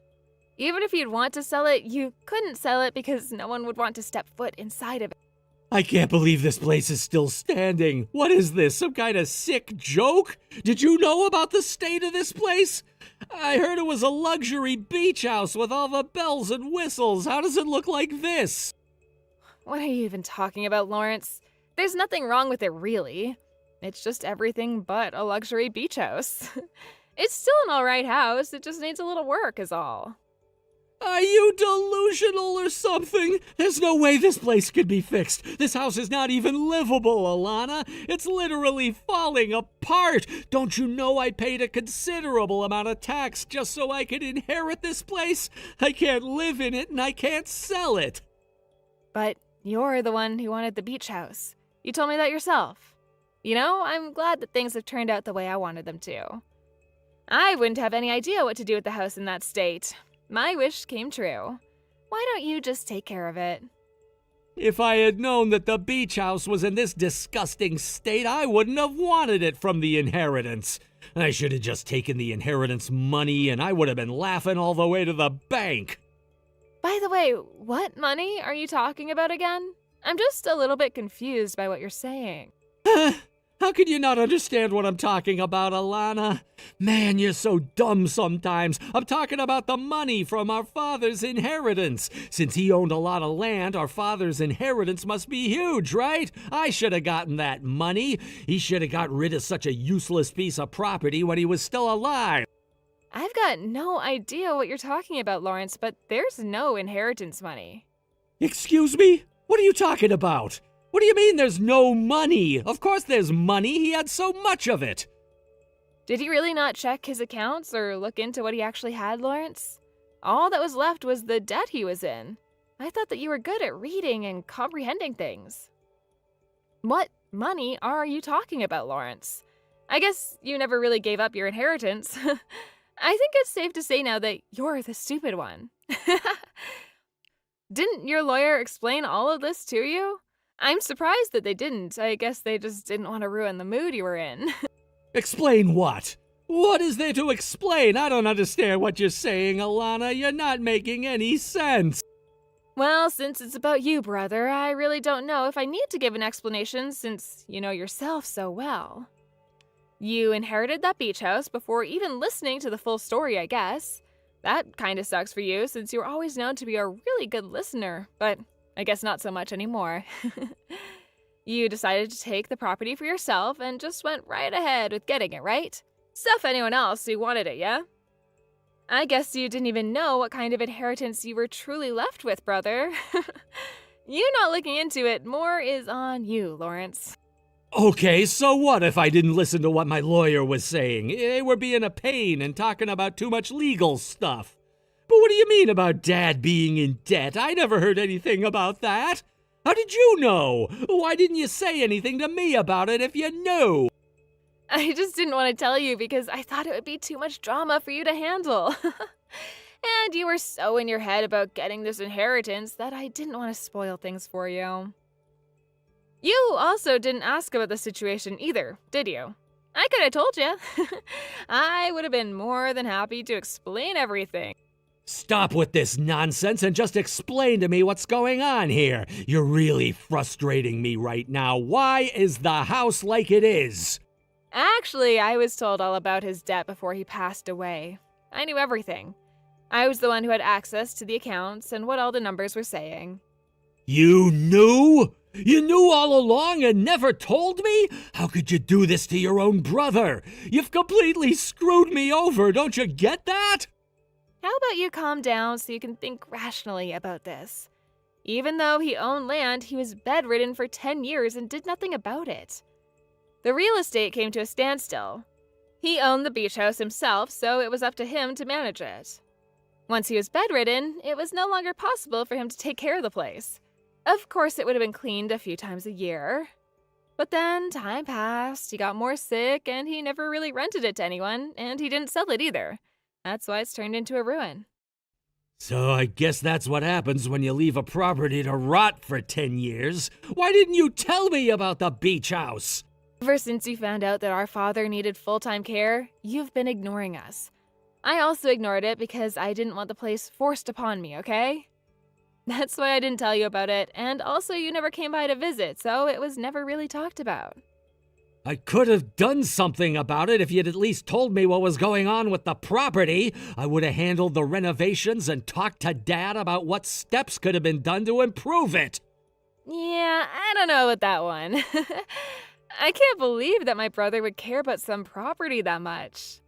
Even if you'd want to sell it, you couldn't sell it because no one would want to step foot inside of it. I can't believe this place is still standing. What is this, some kind of sick joke? Did you know about the state of this place? I heard it was a luxury beach house with all the bells and whistles. How does it look like this? What are you even talking about, Lawrence? There's nothing wrong with it, really. It's just everything but a luxury beach house. It's still an alright house, it just needs a little work is all. Are you delusional or something? There's no way this place could be fixed. This house is not even livable, Alana. It's literally falling apart. Don't you know I paid a considerable amount of tax just so I could inherit this place? I can't live in it and I can't sell it. But you're the one who wanted the beach house. You told me that yourself. You know, I'm glad that things have turned out the way I wanted them to. I wouldn't have any idea what to do with the house in that state. My wish came true. Why don't you just take care of it? If I had known that the beach house was in this disgusting state, I wouldn't have wanted it from the inheritance. I should have just taken the inheritance money and I would have been laughing all the way to the bank. By the way, what money are you talking about again? I'm just a little bit confused by what you're saying. How could you not understand what I'm talking about, Alana? Man, you're so dumb sometimes. I'm talking about the money from our father's inheritance. Since he owned a lot of land, our father's inheritance must be huge, right? I should have gotten that money. He should have got rid of such a useless piece of property when he was still alive. I've got no idea what you're talking about, Lawrence, but there's no inheritance money. Excuse me? What are you talking about? What do you mean there's no money? Of course there's money. He had so much of it. Did he really not check his accounts or look into what he actually had, Lawrence? All that was left was the debt he was in. I thought that you were good at reading and comprehending things. What money are you talking about, Lawrence? I guess you never really gave up your inheritance. I think it's safe to say now that you're the stupid one. Didn't your lawyer explain all of this to you? I'm surprised that they didn't. I guess they just didn't want to ruin the mood you were in. Explain what? What is there to explain? I don't understand what you're saying, Alana. You're not making any sense. Well, since it's about you, brother, I really don't know if I need to give an explanation since you know yourself so well. You inherited that beach house before even listening to the full story, I guess. That kinda sucks for you since you were always known to be a really good listener, but I guess not so much anymore. You decided to take the property for yourself and just went right ahead with getting it, right? Stuff anyone else who wanted it, yeah? I guess you didn't even know what kind of inheritance you were truly left with, brother. You not looking into it more is on you, Lawrence. Okay, so what if I didn't listen to what my lawyer was saying? They were being a pain and talking about too much legal stuff. But what do you mean about Dad being in debt? I never heard anything about that. How did you know? Why didn't you say anything to me about it if you knew? I just didn't want to tell you because I thought it would be too much drama for you to handle. And you were so in your head about getting this inheritance that I didn't want to spoil things for you. You also didn't ask about the situation either, did you? I could have told you. I would have been more than happy to explain everything. Stop with this nonsense and just explain to me what's going on here. You're really frustrating me right now. Why is the house like it is? Actually, I was told all about his debt before he passed away. I knew everything. I was the one who had access to the accounts and what all the numbers were saying. You knew? You knew all along and never told me? How could you do this to your own brother? You've completely screwed me over, don't you get that? How about you calm down so you can think rationally about this? Even though he owned land, he was bedridden for 10 years and did nothing about it. The real estate came to a standstill. He owned the beach house himself, so it was up to him to manage it. Once he was bedridden, it was no longer possible for him to take care of the place. Of course, it would have been cleaned a few times a year. But then time passed, he got more sick, and he never really rented it to anyone, and he didn't sell it either. That's why it's turned into a ruin. So I guess that's what happens when you leave a property to rot for 10 years. Why didn't you tell me about the beach house? Ever since you found out that our father needed full-time care, you've been ignoring us. I also ignored it because I didn't want the place forced upon me, okay? That's why I didn't tell you about it, and also you never came by to visit, so it was never really talked about. I could have done something about it if you'd at least told me what was going on with the property. I would have handled the renovations and talked to Dad about what steps could have been done to improve it. Yeah, I don't know about that one. I can't believe that my brother would care about some property that much.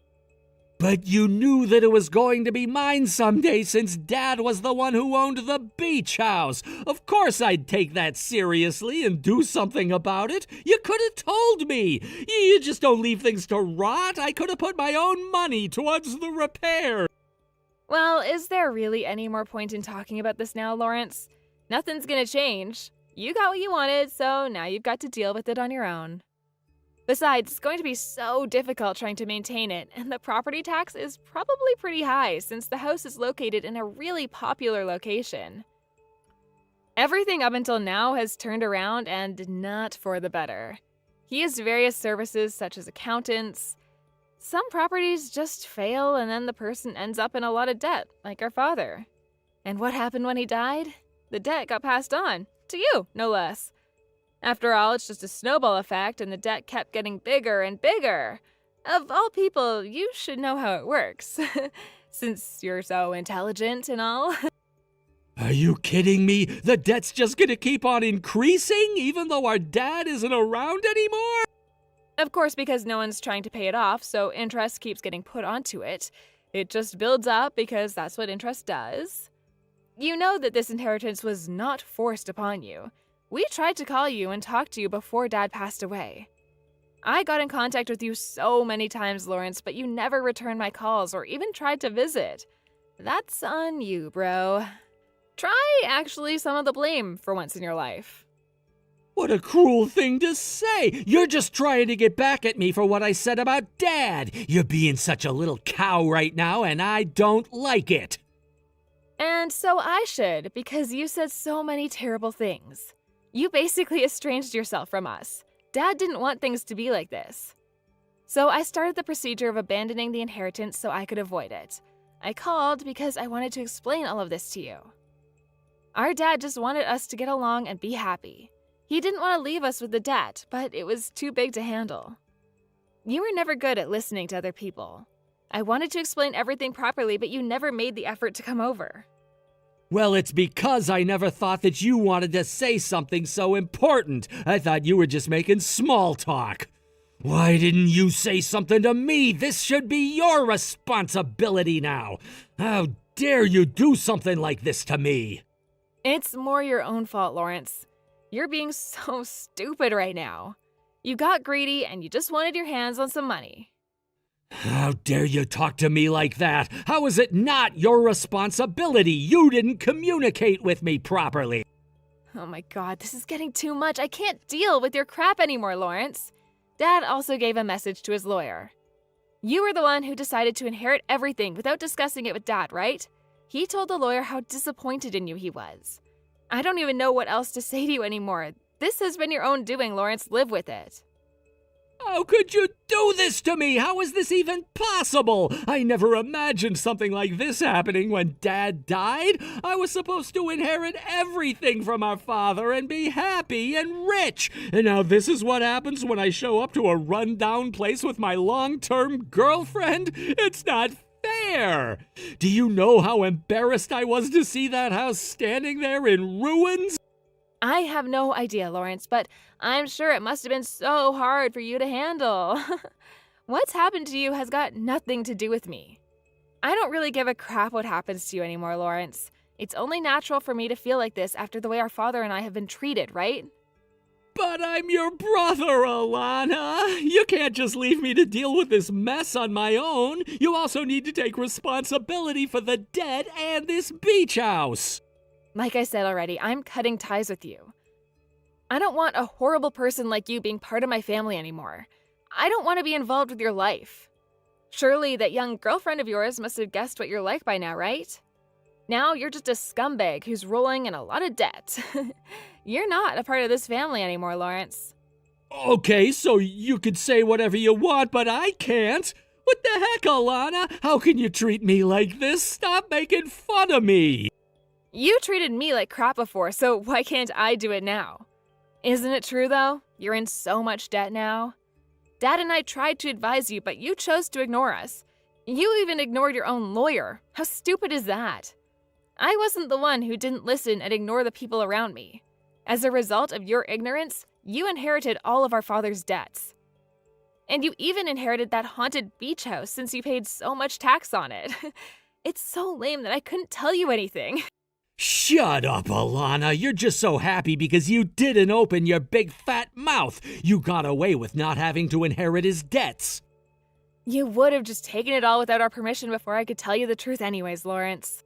But you knew that it was going to be mine someday since Dad was the one who owned the beach house. Of course I'd take that seriously and do something about it. You could have told me. You just don't leave things to rot. I could have put my own money towards the repair. Well, is there really any more point in talking about this now, Lawrence? Nothing's gonna change. You got what you wanted, so now you've got to deal with it on your own. Besides, it's going to be so difficult trying to maintain it, and the property tax is probably pretty high since the house is located in a really popular location. Everything up until now has turned around and not for the better. He has various services such as accountants. Some properties just fail and then the person ends up in a lot of debt, like our father. And what happened when he died? The debt got passed on, to you, no less. After all, it's just a snowball effect, and the debt kept getting bigger and bigger. Of all people, you should know how it works, since you're so intelligent and all. Are you kidding me? The debt's just gonna keep on increasing, even though our dad isn't around anymore? Of course, because no one's trying to pay it off, so interest keeps getting put onto it. It just builds up because that's what interest does. You know that this inheritance was not forced upon you. We tried to call you and talk to you before Dad passed away. I got in contact with you so many times, Lawrence, but you never returned my calls or even tried to visit. That's on you, bro. Try actually some of the blame for once in your life. What a cruel thing to say! You're just trying to get back at me for what I said about Dad. You're being such a little cow right now, and I don't like it. And so I should, because you said so many terrible things. You basically estranged yourself from us. Dad didn't want things to be like this. So I started the procedure of abandoning the inheritance so I could avoid it. I called because I wanted to explain all of this to you. Our dad just wanted us to get along and be happy. He didn't want to leave us with the debt, but it was too big to handle. You were never good at listening to other people. I wanted to explain everything properly, but you never made the effort to come over. Well, it's because I never thought that you wanted to say something so important. I thought you were just making small talk. Why didn't you say something to me? This should be your responsibility now. How dare you do something like this to me? It's more your own fault, Lawrence. You're being so stupid right now. You got greedy and you just wanted your hands on some money. How dare you talk to me like that? How is it not your responsibility? You didn't communicate with me properly. Oh my god, this is getting too much. I can't deal with your crap anymore, Lawrence. Dad also gave a message to his lawyer. You were the one who decided to inherit everything without discussing it with Dad, right? He told the lawyer how disappointed in you he was. I don't even know what else to say to you anymore. This has been your own doing, Lawrence. Live with it. How could you do this to me? How is this even possible? I never imagined something like this happening when Dad died. I was supposed to inherit everything from our father and be happy and rich. And now this is what happens when I show up to a rundown place with my long-term girlfriend? It's not fair. Do you know how embarrassed I was to see that house standing there in ruins? I have no idea, Lawrence, but I'm sure it must have been so hard for you to handle. What's happened to you has got nothing to do with me. I don't really give a crap what happens to you anymore, Lawrence. It's only natural for me to feel like this after the way our father and I have been treated, right? But I'm your brother, Alana. You can't just leave me to deal with this mess on my own. You also need to take responsibility for the debt and this beach house. Like I said already, I'm cutting ties with you. I don't want a horrible person like you being part of my family anymore. I don't want to be involved with your life. Surely that young girlfriend of yours must have guessed what you're like by now, right? Now you're just a scumbag who's rolling in a lot of debt. You're not a part of this family anymore, Lawrence. Okay, so you could say whatever you want, but I can't. What the heck, Alana? How can you treat me like this? Stop making fun of me. You treated me like crap before, so why can't I do it now? Isn't it true, though? You're in so much debt now. Dad and I tried to advise you, but you chose to ignore us. You even ignored your own lawyer. How stupid is that? I wasn't the one who didn't listen and ignore the people around me. As a result of your ignorance, you inherited all of our father's debts. And you even inherited that haunted beach house since you paid so much tax on it. It's so lame that I couldn't tell you anything. Shut up, Alana. You're just so happy because you didn't open your big fat mouth. You got away with not having to inherit his debts. You would have just taken it all without our permission before I could tell you the truth anyways, Lawrence.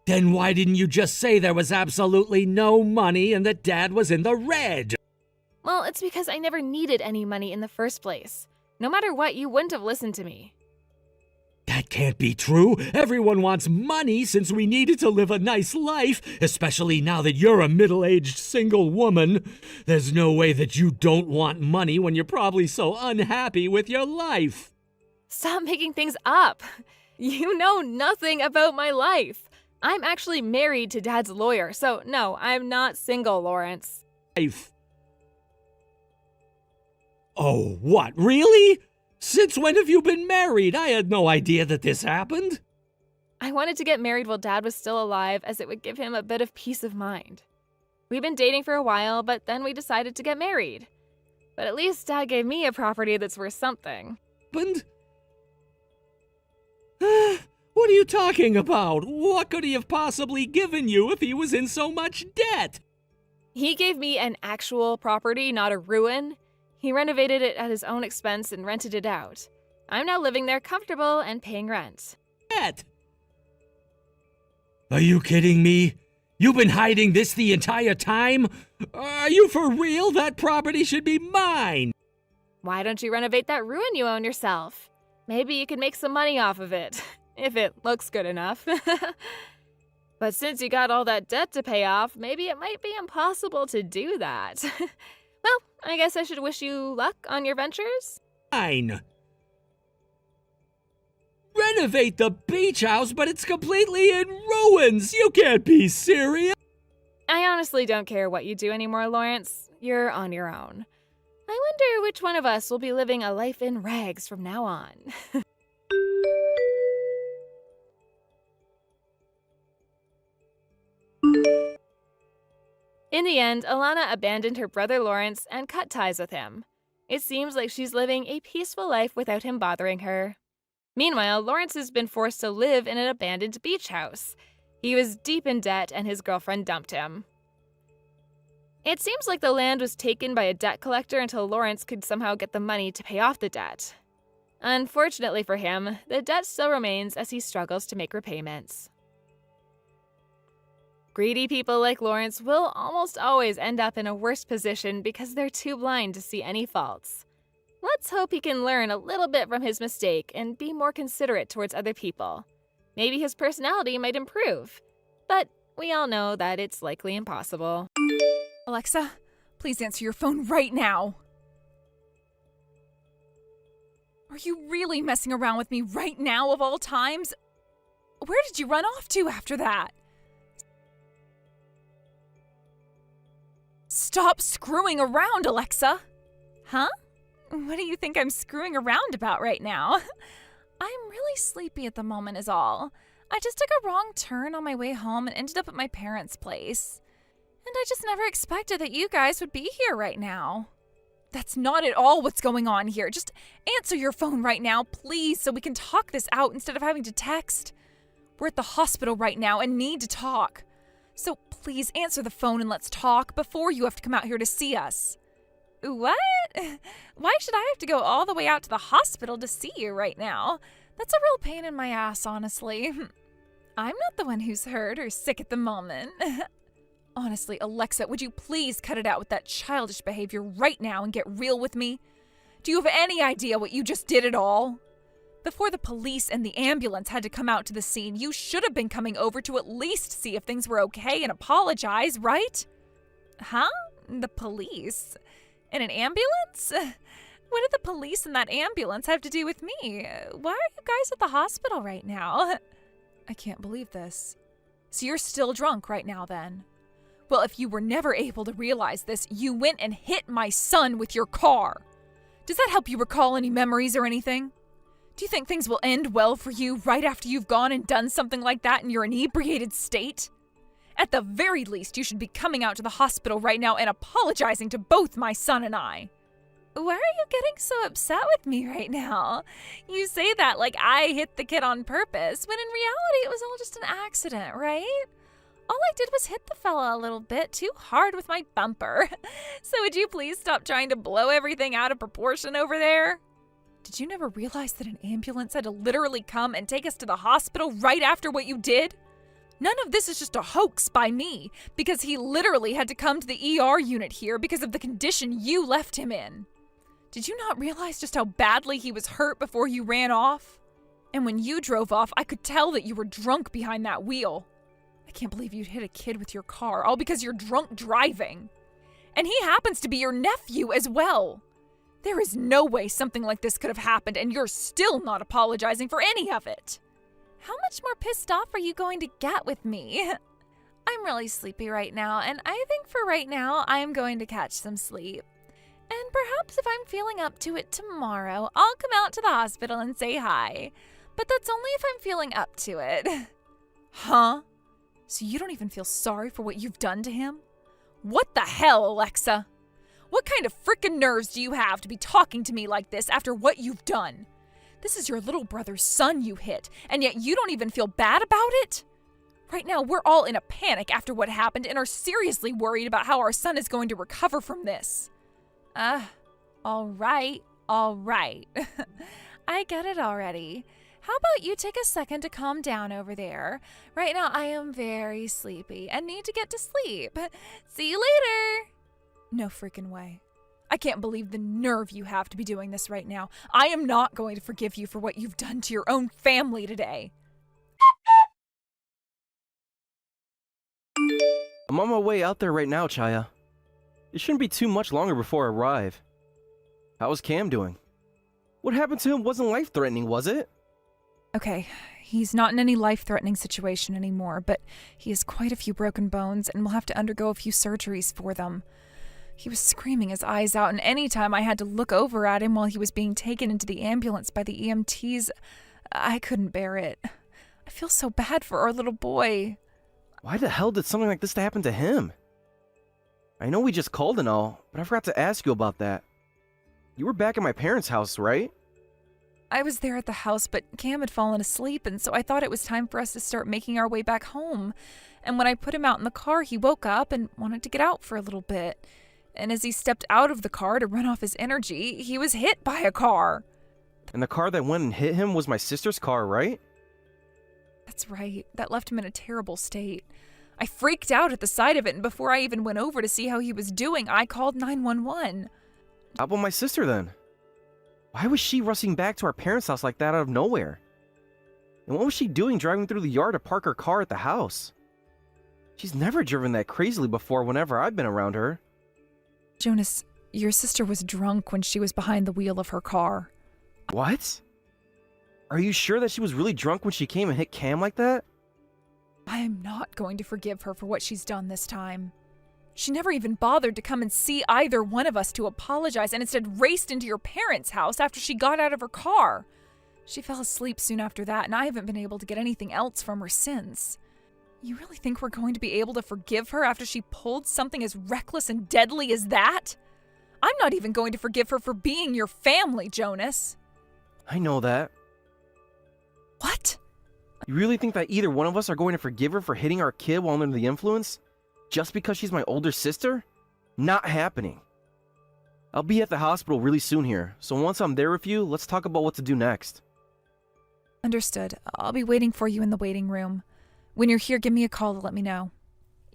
Then why didn't you just say there was absolutely no money and that Dad was in the red? Well, it's because I never needed any money in the first place. No matter what, you wouldn't have listened to me. That can't be true. Everyone wants money since we needed to live a nice life, especially now that you're a middle-aged single woman. There's no way that you don't want money when you're probably so unhappy with your life. Stop making things up. You know nothing about my life. I'm actually married to Dad's lawyer, so no, I'm not single, Lawrence. Life. Oh, what, really? Since when have you been married? I had no idea that this happened. I wanted to get married while Dad was still alive, as it would give him a bit of peace of mind. We've been dating for a while, but then we decided to get married. But at least Dad gave me a property that's worth something. Happened? What are you talking about? What could he have possibly given you if he was in so much debt? He gave me an actual property, not a ruin. He renovated it at his own expense and rented it out. I'm now living there comfortable and paying rent. Debt? Are you kidding me? You've been hiding this the entire time? Are you for real? That property should be mine. Why don't you renovate that ruin you own yourself? Maybe you could make some money off of it, if it looks good enough. But since you got all that debt to pay off, maybe it might be impossible to do that. Well, I guess I should wish you luck on your ventures. Fine. Renovate the beach house, but it's completely in ruins. You can't be serious. I honestly don't care what you do anymore, Lawrence. You're on your own. I wonder which one of us will be living a life in rags from now on. In the end, Alana abandoned her brother Lawrence and cut ties with him. It seems like she's living a peaceful life without him bothering her. Meanwhile, Lawrence has been forced to live in an abandoned beach house. He was deep in debt and his girlfriend dumped him. It seems like the land was taken by a debt collector until Lawrence could somehow get the money to pay off the debt. Unfortunately for him, the debt still remains as he struggles to make repayments. Greedy people like Lawrence will almost always end up in a worse position because they're too blind to see any faults. Let's hope he can learn a little bit from his mistake and be more considerate towards other people. Maybe his personality might improve, but we all know that it's likely impossible. Alexa, please answer your phone right now. Are you really messing around with me right now of all times? Where did you run off to after that? Stop screwing around, Alexa! Huh? What do you think I'm screwing around about right now? I'm really sleepy at the moment is all. I just took a wrong turn on my way home and ended up at my parents' place. And I just never expected that you guys would be here right now. That's not at all what's going on here. Just answer your phone right now, please, so we can talk this out instead of having to text. We're at the hospital right now and need to talk. So please answer the phone and let's talk before you have to come out here to see us. What? Why should I have to go all the way out to the hospital to see you right now? That's a real pain in my ass, honestly. I'm not the one who's hurt or sick at the moment. Honestly, Alexa, would you please cut it out with that childish behavior right now and get real with me? Do you have any idea what you just did at all? Before the police and the ambulance had to come out to the scene, you should have been coming over to at least see if things were okay and apologize, right? Huh? The police? In an ambulance? What did the police and that ambulance have to do with me? Why are you guys at the hospital right now? I can't believe this. So you're still drunk right now then? Well, if you were never able to realize this, you went and hit my son with your car. Does that help you recall any memories or anything? Do you think things will end well for you right after you've gone and done something like that in your inebriated state? At the very least, you should be coming out to the hospital right now and apologizing to both my son and I. Why are you getting so upset with me right now? You say that like I hit the kid on purpose, when in reality it was all just an accident, right? All I did was hit the fella a little bit too hard with my bumper. So would you please stop trying to blow everything out of proportion over there? Did you never realize that an ambulance had to literally come and take us to the hospital right after what you did? None of this is just a hoax by me, because he literally had to come to the ER unit here because of the condition you left him in. Did you not realize just how badly he was hurt before you ran off? And when you drove off, I could tell that you were drunk behind that wheel. I can't believe you'd hit a kid with your car, all because you're drunk driving. And he happens to be your nephew as well. There is no way something like this could have happened, and you're still not apologizing for any of it. How much more pissed off are you going to get with me? I'm really sleepy right now, and I think for right now, I am going to catch some sleep. And perhaps if I'm feeling up to it tomorrow, I'll come out to the hospital and say hi. But that's only if I'm feeling up to it. Huh? So you don't even feel sorry for what you've done to him? What the hell, Alexa? What kind of frickin' nerves do you have to be talking to me like this after what you've done? This is your little brother's son you hit, and yet you don't even feel bad about it? Right now, we're all in a panic after what happened and are seriously worried about how our son is going to recover from this. All right. I get it already. How about you take a second to calm down over there? Right now, I am very sleepy and need to get to sleep. See you later. No freaking way. I can't believe the nerve you have to be doing this right now. I am not going to forgive you for what you've done to your own family today. I'm on my way out there right now, Chaya. It shouldn't be too much longer before I arrive. How's Cam doing? What happened to him wasn't life-threatening, was it? Okay, he's not in any life-threatening situation anymore, but he has quite a few broken bones and will have to undergo a few surgeries for them. He was screaming his eyes out, and any time I had to look over at him while he was being taken into the ambulance by the EMTs, I couldn't bear it. I feel so bad for our little boy. Why the hell did something like this happen to him? I know we just called and all, but I forgot to ask you about that. You were back at my parents' house, right? I was there at the house, but Cam had fallen asleep, and so I thought it was time for us to start making our way back home. And when I put him out in the car, he woke up and wanted to get out for a little bit. And as he stepped out of the car to run off his energy, he was hit by a car. And the car that went and hit him was my sister's car, right? That's right. That left him in a terrible state. I freaked out at the sight of it, and before I even went over to see how he was doing, I called 911. How about my sister then? Why was she rushing back to our parents' house like that out of nowhere? And what was she doing driving through the yard to park her car at the house? She's never driven that crazily before whenever I've been around her. Jonas, your sister was drunk when she was behind the wheel of her car. What? Are you sure that she was really drunk when she came and hit Cam like that? I am not going to forgive her for what she's done this time. She never even bothered to come and see either one of us to apologize and instead raced into your parents' house after she got out of her car. She fell asleep soon after that, and I haven't been able to get anything else from her since. You really think we're going to be able to forgive her after she pulled something as reckless and deadly as that? I'm not even going to forgive her for being your family, Jonas. I know that. What? You really think that either one of us are going to forgive her for hitting our kid while under the influence? Just because she's my older sister? Not happening. I'll be at the hospital really soon here, so once I'm there with you, let's talk about what to do next. Understood. I'll be waiting for you in the waiting room. When you're here, give me a call to let me know.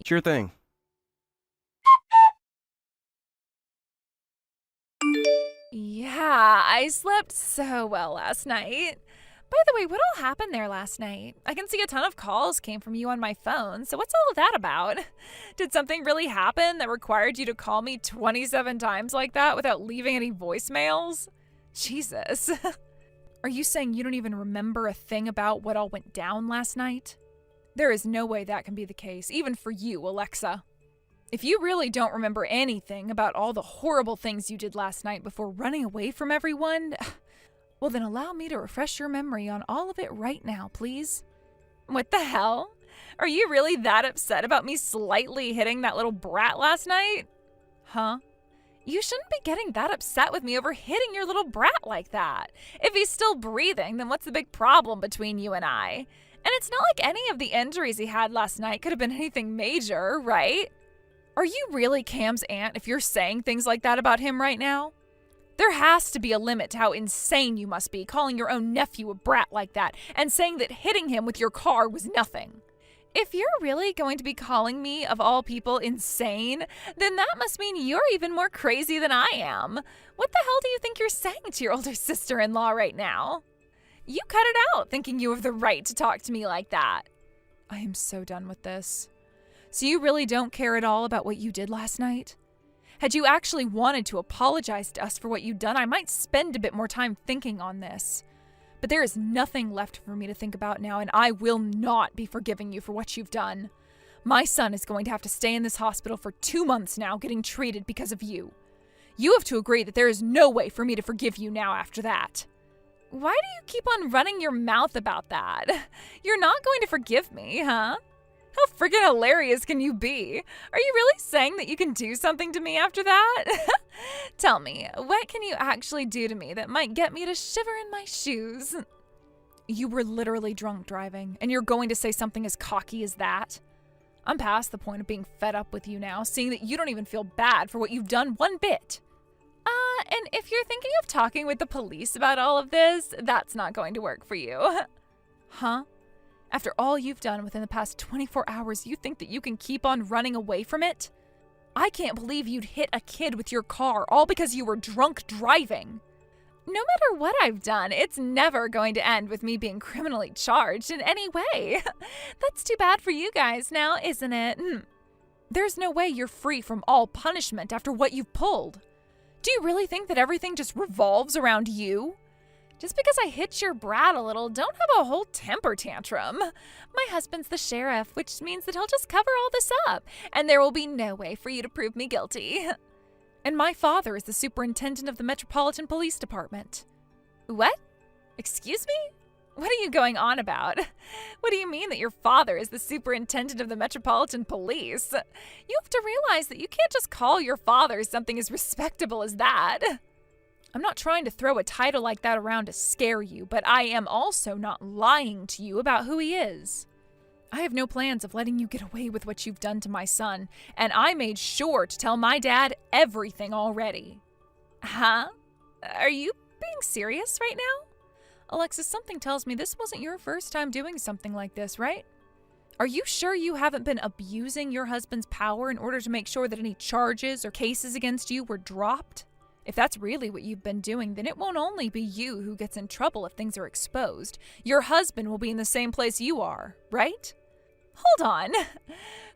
Sure thing. Yeah, I slept so well last night. By the way, what all happened there last night? I can see a ton of calls came from you on my phone, so what's all of that about? Did something really happen that required you to call me 27 times like that without leaving any voicemails? Jesus. Are you saying you don't even remember a thing about what all went down last night? There is no way that can be the case, even for you, Alexa. If you really don't remember anything about all the horrible things you did last night before running away from everyone, well then allow me to refresh your memory on all of it right now, please. What the hell? Are you really that upset about me slightly hitting that little brat last night? Huh? You shouldn't be getting that upset with me over hitting your little brat like that. If he's still breathing, then what's the big problem between you and I? And it's not like any of the injuries he had last night could have been anything major, right? Are you really Cam's aunt if you're saying things like that about him right now? There has to be a limit to how insane you must be calling your own nephew a brat like that and saying that hitting him with your car was nothing. If you're really going to be calling me, of all people, insane, then that must mean you're even more crazy than I am. What the hell do you think you're saying to your older sister-in-law right now? You cut it out thinking you have the right to talk to me like that. I am so done with this. So you really don't care at all about what you did last night? Had you actually wanted to apologize to us for what you'd done, I might spend a bit more time thinking on this. But there is nothing left for me to think about now, and I will not be forgiving you for what you've done. My son is going to have to stay in this hospital for 2 months now getting treated because of you. You have to agree that there is no way for me to forgive you now after that. Why do you keep on running your mouth about that? You're not going to forgive me, huh? How friggin' hilarious can you be? Are you really saying that you can do something to me after that? Tell me, what can you actually do to me that might get me to shiver in my shoes? You were literally drunk driving, and you're going to say something as cocky as that? I'm past the point of being fed up with you now, seeing that you don't even feel bad for what you've done one bit. And if you're thinking of talking with the police about all of this, that's not going to work for you. Huh? After all you've done within the past 24 hours, you think that you can keep on running away from it? I can't believe you'd hit a kid with your car all because you were drunk driving. No matter what I've done, it's never going to end with me being criminally charged in any way. That's too bad for you guys now, isn't it? There's no way you're free from all punishment after what you've pulled. Do you really think that everything just revolves around you? Just because I hit your brat a little, don't have a whole temper tantrum. My husband's the sheriff, which means that he'll just cover all this up, and there will be no way for you to prove me guilty. And my father is the superintendent of the Metropolitan Police Department. What? Excuse me? What are you going on about? What do you mean that your father is the superintendent of the Metropolitan Police? You have to realize that you can't just call your father something as respectable as that. I'm not trying to throw a title like that around to scare you, but I am also not lying to you about who he is. I have no plans of letting you get away with what you've done to my son, and I made sure to tell my dad everything already. Huh? Are you being serious right now? Alexis, something tells me this wasn't your first time doing something like this, right? Are you sure you haven't been abusing your husband's power in order to make sure that any charges or cases against you were dropped? If that's really what you've been doing, then it won't only be you who gets in trouble if things are exposed. Your husband will be in the same place you are, right? Hold on.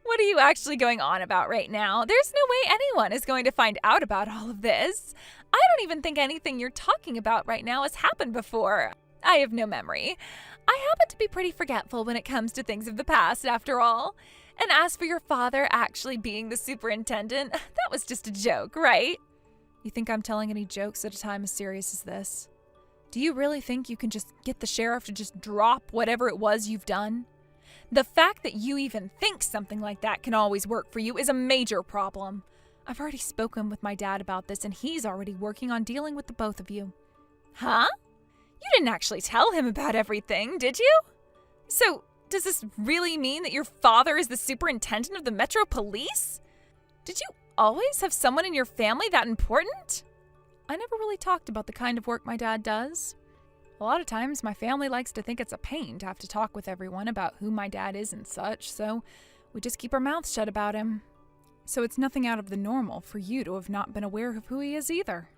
What are you actually going on about right now? There's no way anyone is going to find out about all of this. I don't even think anything you're talking about right now has happened before. I have no memory. I happen to be pretty forgetful when it comes to things of the past, after all. And as for your father actually being the superintendent, that was just a joke, right? You think I'm telling any jokes at a time as serious as this? Do you really think you can just get the sheriff to just drop whatever it was you've done? The fact that you even think something like that can always work for you is a major problem. I've already spoken with my dad about this, and he's already working on dealing with the both of you. Huh? You didn't actually tell him about everything, did you? So, does this really mean that your father is the superintendent of the Metro Police? Did you always have someone in your family that important? I never really talked about the kind of work my dad does. A lot of times my family likes to think it's a pain to have to talk with everyone about who my dad is and such, so we just keep our mouths shut about him. So it's nothing out of the normal for you to have not been aware of who he is either.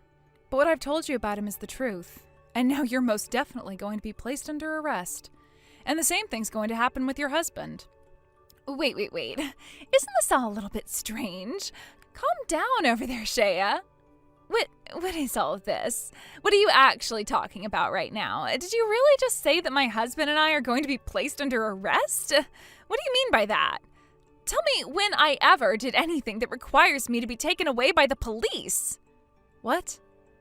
But what I've told you about him is the truth, And now you're most definitely going to be placed under arrest. And the same thing's going to happen with your husband. Wait. Isn't this all a little bit strange? Calm down over there, Shea. What is all of this? What are you actually talking about right now? Did you really just say that my husband and I are going to be placed under arrest? What do you mean by that? Tell me when I ever did anything that requires me to be taken away by the police. What?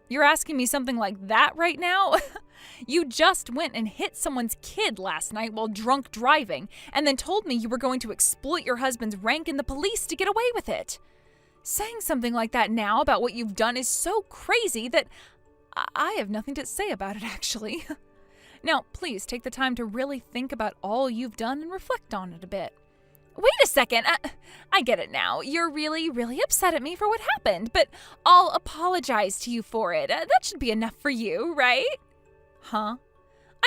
You're asking me something like that right now? You just went and hit someone's kid last night while drunk driving, and then told me you were going to exploit your husband's rank in the police to get away with it. Saying something like that now about what you've done is so crazy that I have nothing to say about it, actually. Now, please take the time to really think about all you've done and reflect on it a bit. Wait a second. I get it now. You're really, really upset at me for what happened, but I'll apologize to you for it. That should be enough for you, right? Huh?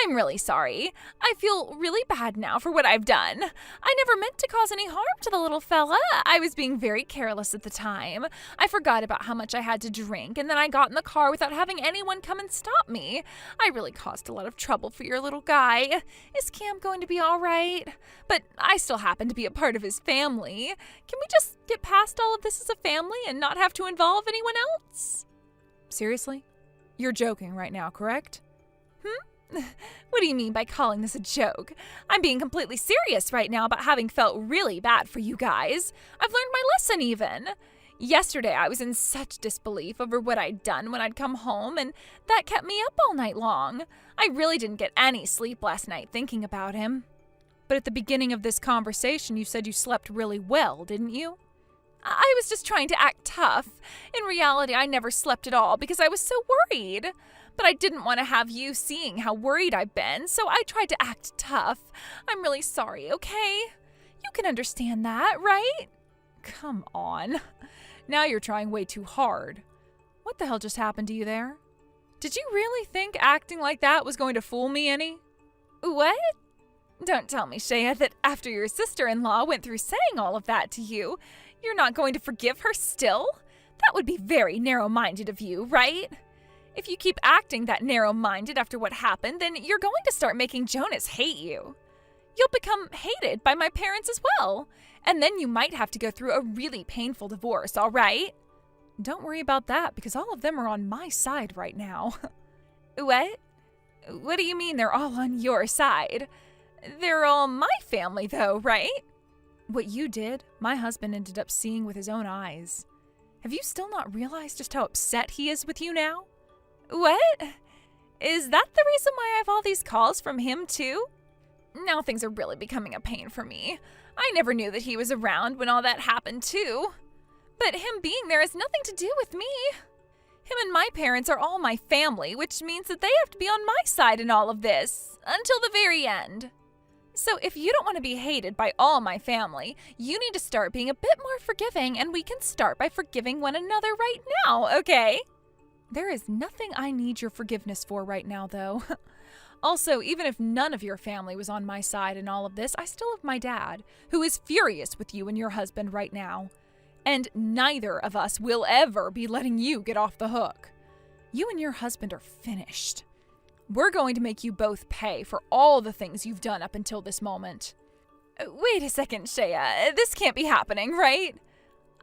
I'm really sorry. I feel really bad now for what I've done. I never meant to cause any harm to the little fella. I was being very careless at the time. I forgot about how much I had to drink, and then I got in the car without having anyone come and stop me. I really caused a lot of trouble for your little guy. Is Cam going to be all right? But I still happen to be a part of his family. Can we just get past all of this as a family and not have to involve anyone else? Seriously? You're joking right now, correct? What do you mean by calling this a joke? I'm being completely serious right now about having felt really bad for you guys. I've learned my lesson even. Yesterday I was in such disbelief over what I'd done when I'd come home, and that kept me up all night long. I really didn't get any sleep last night thinking about him. But at the beginning of this conversation you said you slept really well, didn't you? I was just trying to act tough. In reality, I never slept at all because I was so worried. But I didn't want to have you seeing how worried I've been, so I tried to act tough. I'm really sorry, okay? You can understand that, right? Come on. Now you're trying way too hard. What the hell just happened to you there? Did you really think acting like that was going to fool me any? What? Don't tell me, Shea, that after your sister-in-law went through saying all of that to you, you're not going to forgive her still? That would be very narrow-minded of you, right? If you keep acting that narrow-minded after what happened, then you're going to start making Jonas hate you. You'll become hated by my parents as well, and then you might have to go through a really painful divorce, all right? Don't worry about that, because all of them are on my side right now. What? What do you mean they're all on your side? They're all my family, though, right? What you did, my husband ended up seeing with his own eyes. Have you still not realized just how upset he is with you now? What? Is that the reason why I have all these calls from him, too? Now things are really becoming a pain for me. I never knew that he was around when all that happened, too. But him being there has nothing to do with me. Him and my parents are all my family, which means that they have to be on my side in all of this, until the very end. So if you don't want to be hated by all my family, you need to start being a bit more forgiving, and we can start by forgiving one another right now, okay? There is nothing I need your forgiveness for right now, though. Also, even if none of your family was on my side in all of this, I still have my dad, who is furious with you and your husband right now. And neither of us will ever be letting you get off the hook. You and your husband are finished. We're going to make you both pay for all the things you've done up until this moment. Wait a second, Shea. This can't be happening, right?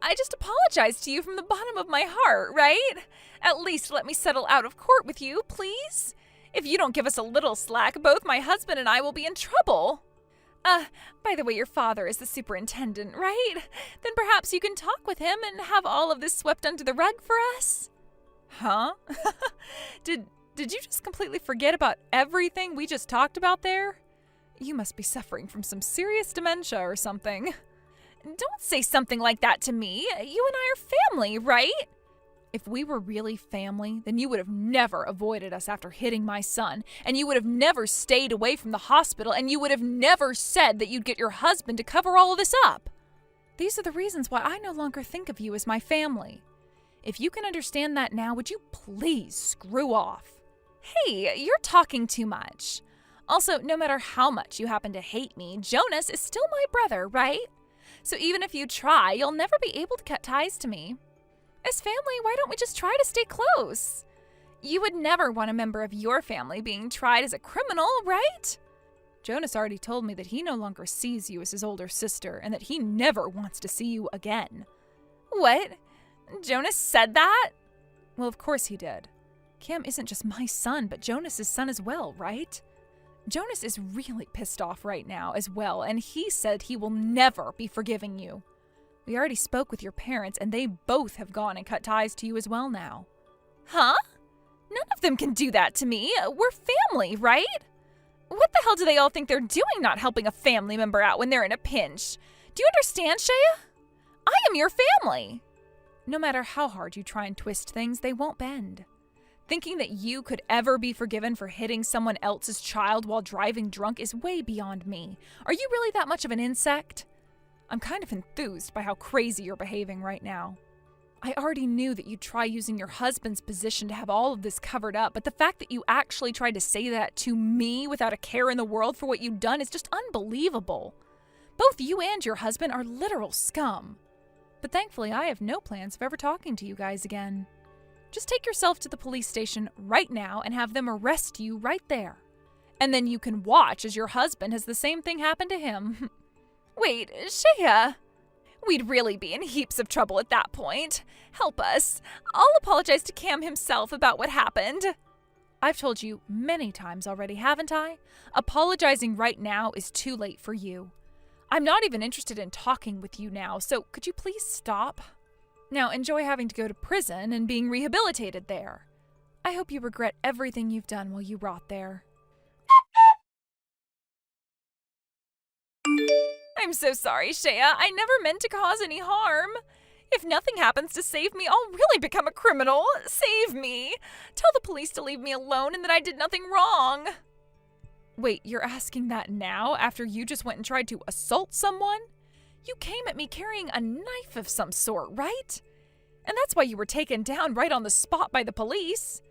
I just apologized to you from the bottom of my heart, right? At least let me settle out of court with you, please. If you don't give us a little slack, both my husband and I will be in trouble. By the way, your father is the superintendent, right? Then perhaps you can talk with him and have all of this swept under the rug for us? Huh? Did you just completely forget about everything we just talked about there? You must be suffering from some serious dementia or something. Don't say something like that to me. You and I are family, right? If we were really family, then you would have never avoided us after hitting my son, and you would have never stayed away from the hospital, and you would have never said that you'd get your husband to cover all of this up. These are the reasons why I no longer think of you as my family. If you can understand that now, would you please screw off? Hey, you're talking too much. Also, no matter how much you happen to hate me, Jonas is still my brother, right? So even if you try, you'll never be able to cut ties to me. As family, why don't we just try to stay close? You would never want a member of your family being tried as a criminal, right? Jonas already told me that he no longer sees you as his older sister and that he never wants to see you again. What? Jonas said that? Well, of course he did. Cam isn't just my son, but Jonas's son as well, right? Jonas is really pissed off right now as well, and he said he will never be forgiving you. We already spoke with your parents, and they both have gone and cut ties to you as well now. Huh? None of them can do that to me. We're family, right? What the hell do they all think they're doing not helping a family member out when they're in a pinch? Do you understand, Shea? I am your family. No matter how hard you try and twist things, they won't bend. Thinking that you could ever be forgiven for hitting someone else's child while driving drunk is way beyond me. Are you really that much of an insect? I'm kind of enthused by how crazy you're behaving right now. I already knew that you'd try using your husband's position to have all of this covered up, but the fact that you actually tried to say that to me without a care in the world for what you'd done is just unbelievable. Both you and your husband are literal scum. But thankfully, I have no plans of ever talking to you guys again. Just take yourself to the police station right now and have them arrest you right there. And then you can watch as your husband has the same thing happen to him. Wait, Shea. We'd really be in heaps of trouble at that point. Help us. I'll apologize to Cam himself about what happened. I've told you many times already, haven't I? Apologizing right now is too late for you. I'm not even interested in talking with you now, so could you please stop? Now enjoy having to go to prison and being rehabilitated there. I hope you regret everything you've done while you rot there. I'm so sorry, Shea. I never meant to cause any harm. If nothing happens to save me, I'll really become a criminal. Save me. Tell the police to leave me alone and that I did nothing wrong. Wait, you're asking that now after you just went and tried to assault someone? You came at me carrying a knife of some sort, right? And that's why you were taken down right on the spot by the police.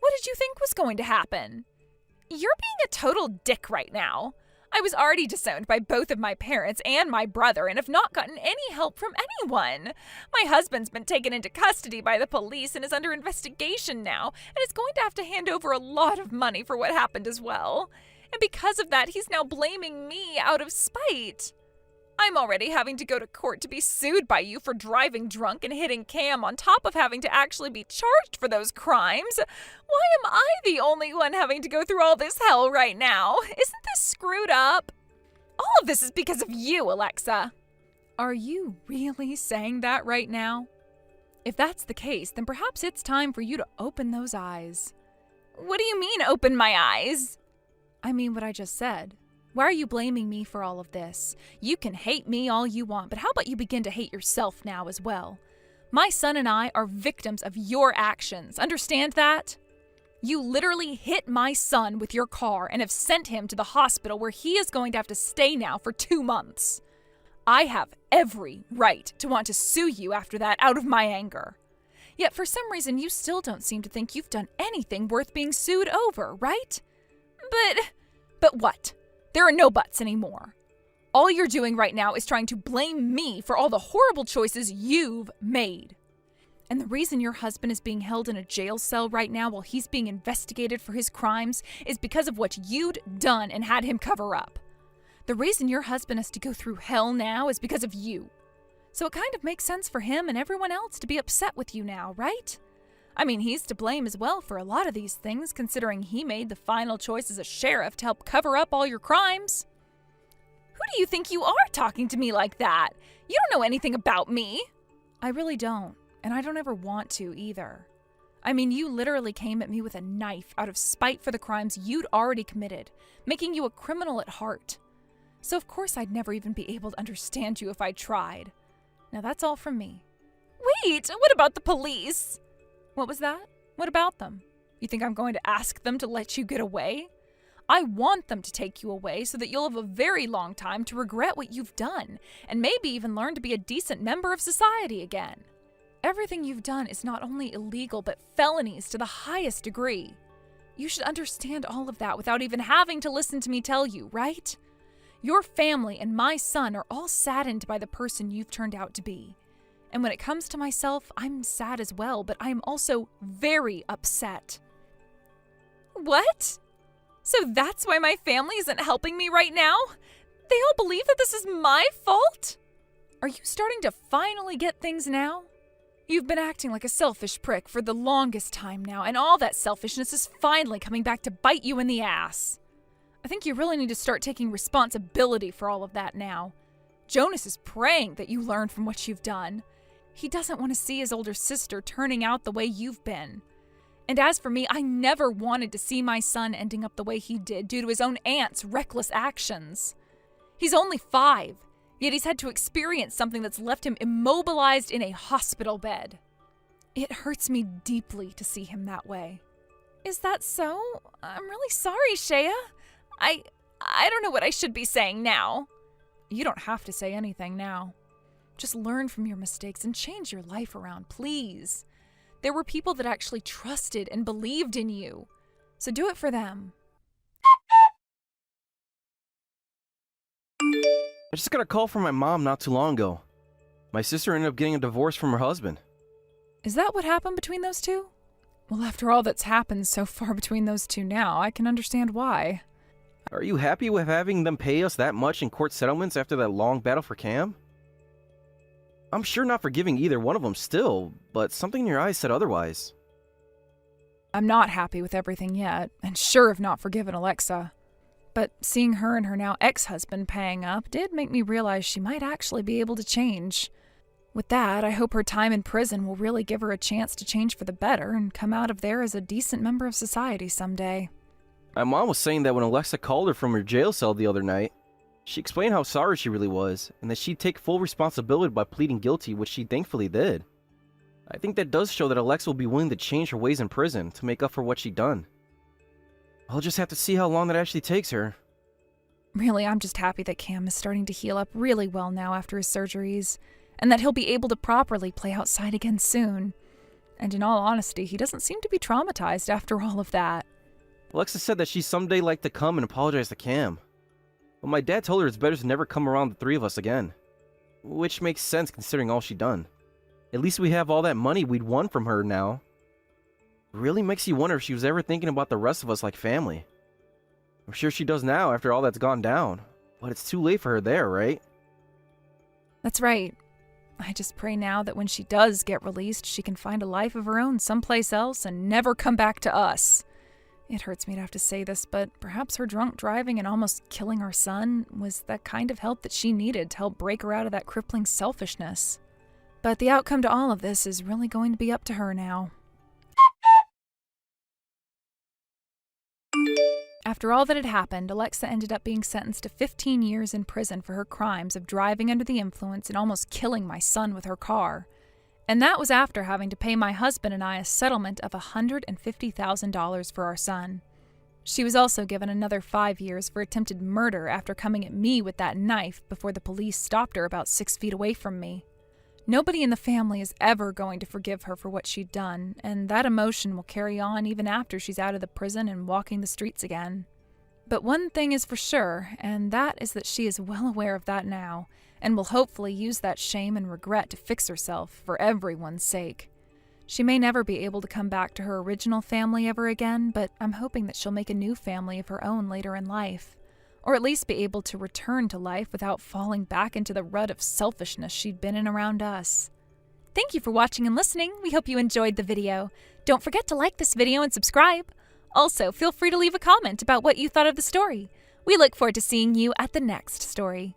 What did you think was going to happen? You're being a total dick right now. I was already disowned by both of my parents and my brother and have not gotten any help from anyone. My husband's been taken into custody by the police and is under investigation now and is going to have to hand over a lot of money for what happened as well. And because of that, he's now blaming me out of spite. I'm already having to go to court to be sued by you for driving drunk and hitting Cam on top of having to actually be charged for those crimes. Why am I the only one having to go through all this hell right now? Isn't this screwed up? All of this is because of you, Alexa. Are you really saying that right now? If that's the case, then perhaps it's time for you to open those eyes. What do you mean, open my eyes? I mean what I just said. Why are you blaming me for all of this? You can hate me all you want, but how about you begin to hate yourself now as well? My son and I are victims of your actions. Understand that? You literally hit my son with your car and have sent him to the hospital where he is going to have to stay now for 2 months. I have every right to want to sue you after that out of my anger. Yet for some reason you still don't seem to think you've done anything worth being sued over, right? But what? There are no buts anymore. All you're doing right now is trying to blame me for all the horrible choices you've made. And the reason your husband is being held in a jail cell right now while he's being investigated for his crimes is because of what you'd done and had him cover up. The reason your husband has to go through hell now is because of you. So it kind of makes sense for him and everyone else to be upset with you now, right? I mean, he's to blame as well for a lot of these things, considering he made the final choice as a sheriff to help cover up all your crimes. Who do you think you are talking to me like that? You don't know anything about me. I really don't, and I don't ever want to either. I mean, you literally came at me with a knife out of spite for the crimes you'd already committed, making you a criminal at heart. So of course I'd never even be able to understand you if I tried. Now that's all from me. Wait, what about the police? What was that? What about them? You think I'm going to ask them to let you get away? I want them to take you away so that you'll have a very long time to regret what you've done, and maybe even learn to be a decent member of society again. Everything you've done is not only illegal, but felonies to the highest degree. You should understand all of that without even having to listen to me tell you, right? Your family and my son are all saddened by the person you've turned out to be. And when it comes to myself, I'm sad as well, but I am also very upset. What? So that's why my family isn't helping me right now? They all believe that this is my fault? Are you starting to finally get things now? You've been acting like a selfish prick for the longest time now, and all that selfishness is finally coming back to bite you in the ass. I think you really need to start taking responsibility for all of that now. Jonas is praying that you learn from what you've done. He doesn't want to see his older sister turning out the way you've been. And as for me, I never wanted to see my son ending up the way he did due to his own aunt's reckless actions. He's only 5, yet he's had to experience something that's left him immobilized in a hospital bed. It hurts me deeply to see him that way. Is that so? I'm really sorry, Shea. I don't know what I should be saying now. You don't have to say anything now. Just learn from your mistakes and change your life around, please. There were people that actually trusted and believed in you. So do it for them. I just got a call from my mom not too long ago. My sister ended up getting a divorce from her husband. Is that what happened between those two? Well, after all that's happened so far between those two now, I can understand why. Are you happy with having them pay us that much in court settlements after that long battle for Cam? I'm sure not forgiving either one of them still, but something in your eyes said otherwise. I'm not happy with everything yet, and sure have not forgiven Alexa. But seeing her and her now ex-husband paying up did make me realize she might actually be able to change. With that, I hope her time in prison will really give her a chance to change for the better and come out of there as a decent member of society someday. My mom was saying that when Alexa called her from her jail cell the other night, she explained how sorry she really was, and that she'd take full responsibility by pleading guilty, which she thankfully did. I think that does show that Alexa will be willing to change her ways in prison to make up for what she'd done. I'll just have to see how long that actually takes her. Really, I'm just happy that Cam is starting to heal up really well now after his surgeries, and that he'll be able to properly play outside again soon. And in all honesty, he doesn't seem to be traumatized after all of that. Alexa said that she'd someday like to come and apologize to Cam. But my dad told her it's better to never come around the three of us again. Which makes sense considering all she'd done. At least we have all that money we'd won from her now. It really makes you wonder if she was ever thinking about the rest of us like family. I'm sure she does now after all that's gone down. But it's too late for her there, right? That's right. I just pray now that when she does get released, she can find a life of her own someplace else and never come back to us. It hurts me to have to say this, but perhaps her drunk driving and almost killing our son was that kind of help that she needed to help break her out of that crippling selfishness. But the outcome to all of this is really going to be up to her now. After all that had happened, Alexa ended up being sentenced to 15 years in prison for her crimes of driving under the influence and almost killing my son with her car. And that was after having to pay my husband and I a settlement of $150,000 for our son. She was also given another 5 years for attempted murder after coming at me with that knife before the police stopped her about 6 feet away from me. Nobody in the family is ever going to forgive her for what she'd done, and that emotion will carry on even after she's out of the prison and walking the streets again. But one thing is for sure, and that is that she is well aware of that now, and will hopefully use that shame and regret to fix herself for everyone's sake. She may never be able to come back to her original family ever again, but I'm hoping that she'll make a new family of her own later in life, or at least be able to return to life without falling back into the rut of selfishness she'd been in around us. Thank you for watching and listening. We hope you enjoyed the video. Don't forget to like this video and subscribe. Also, feel free to leave a comment about what you thought of the story. We look forward to seeing you at the next story.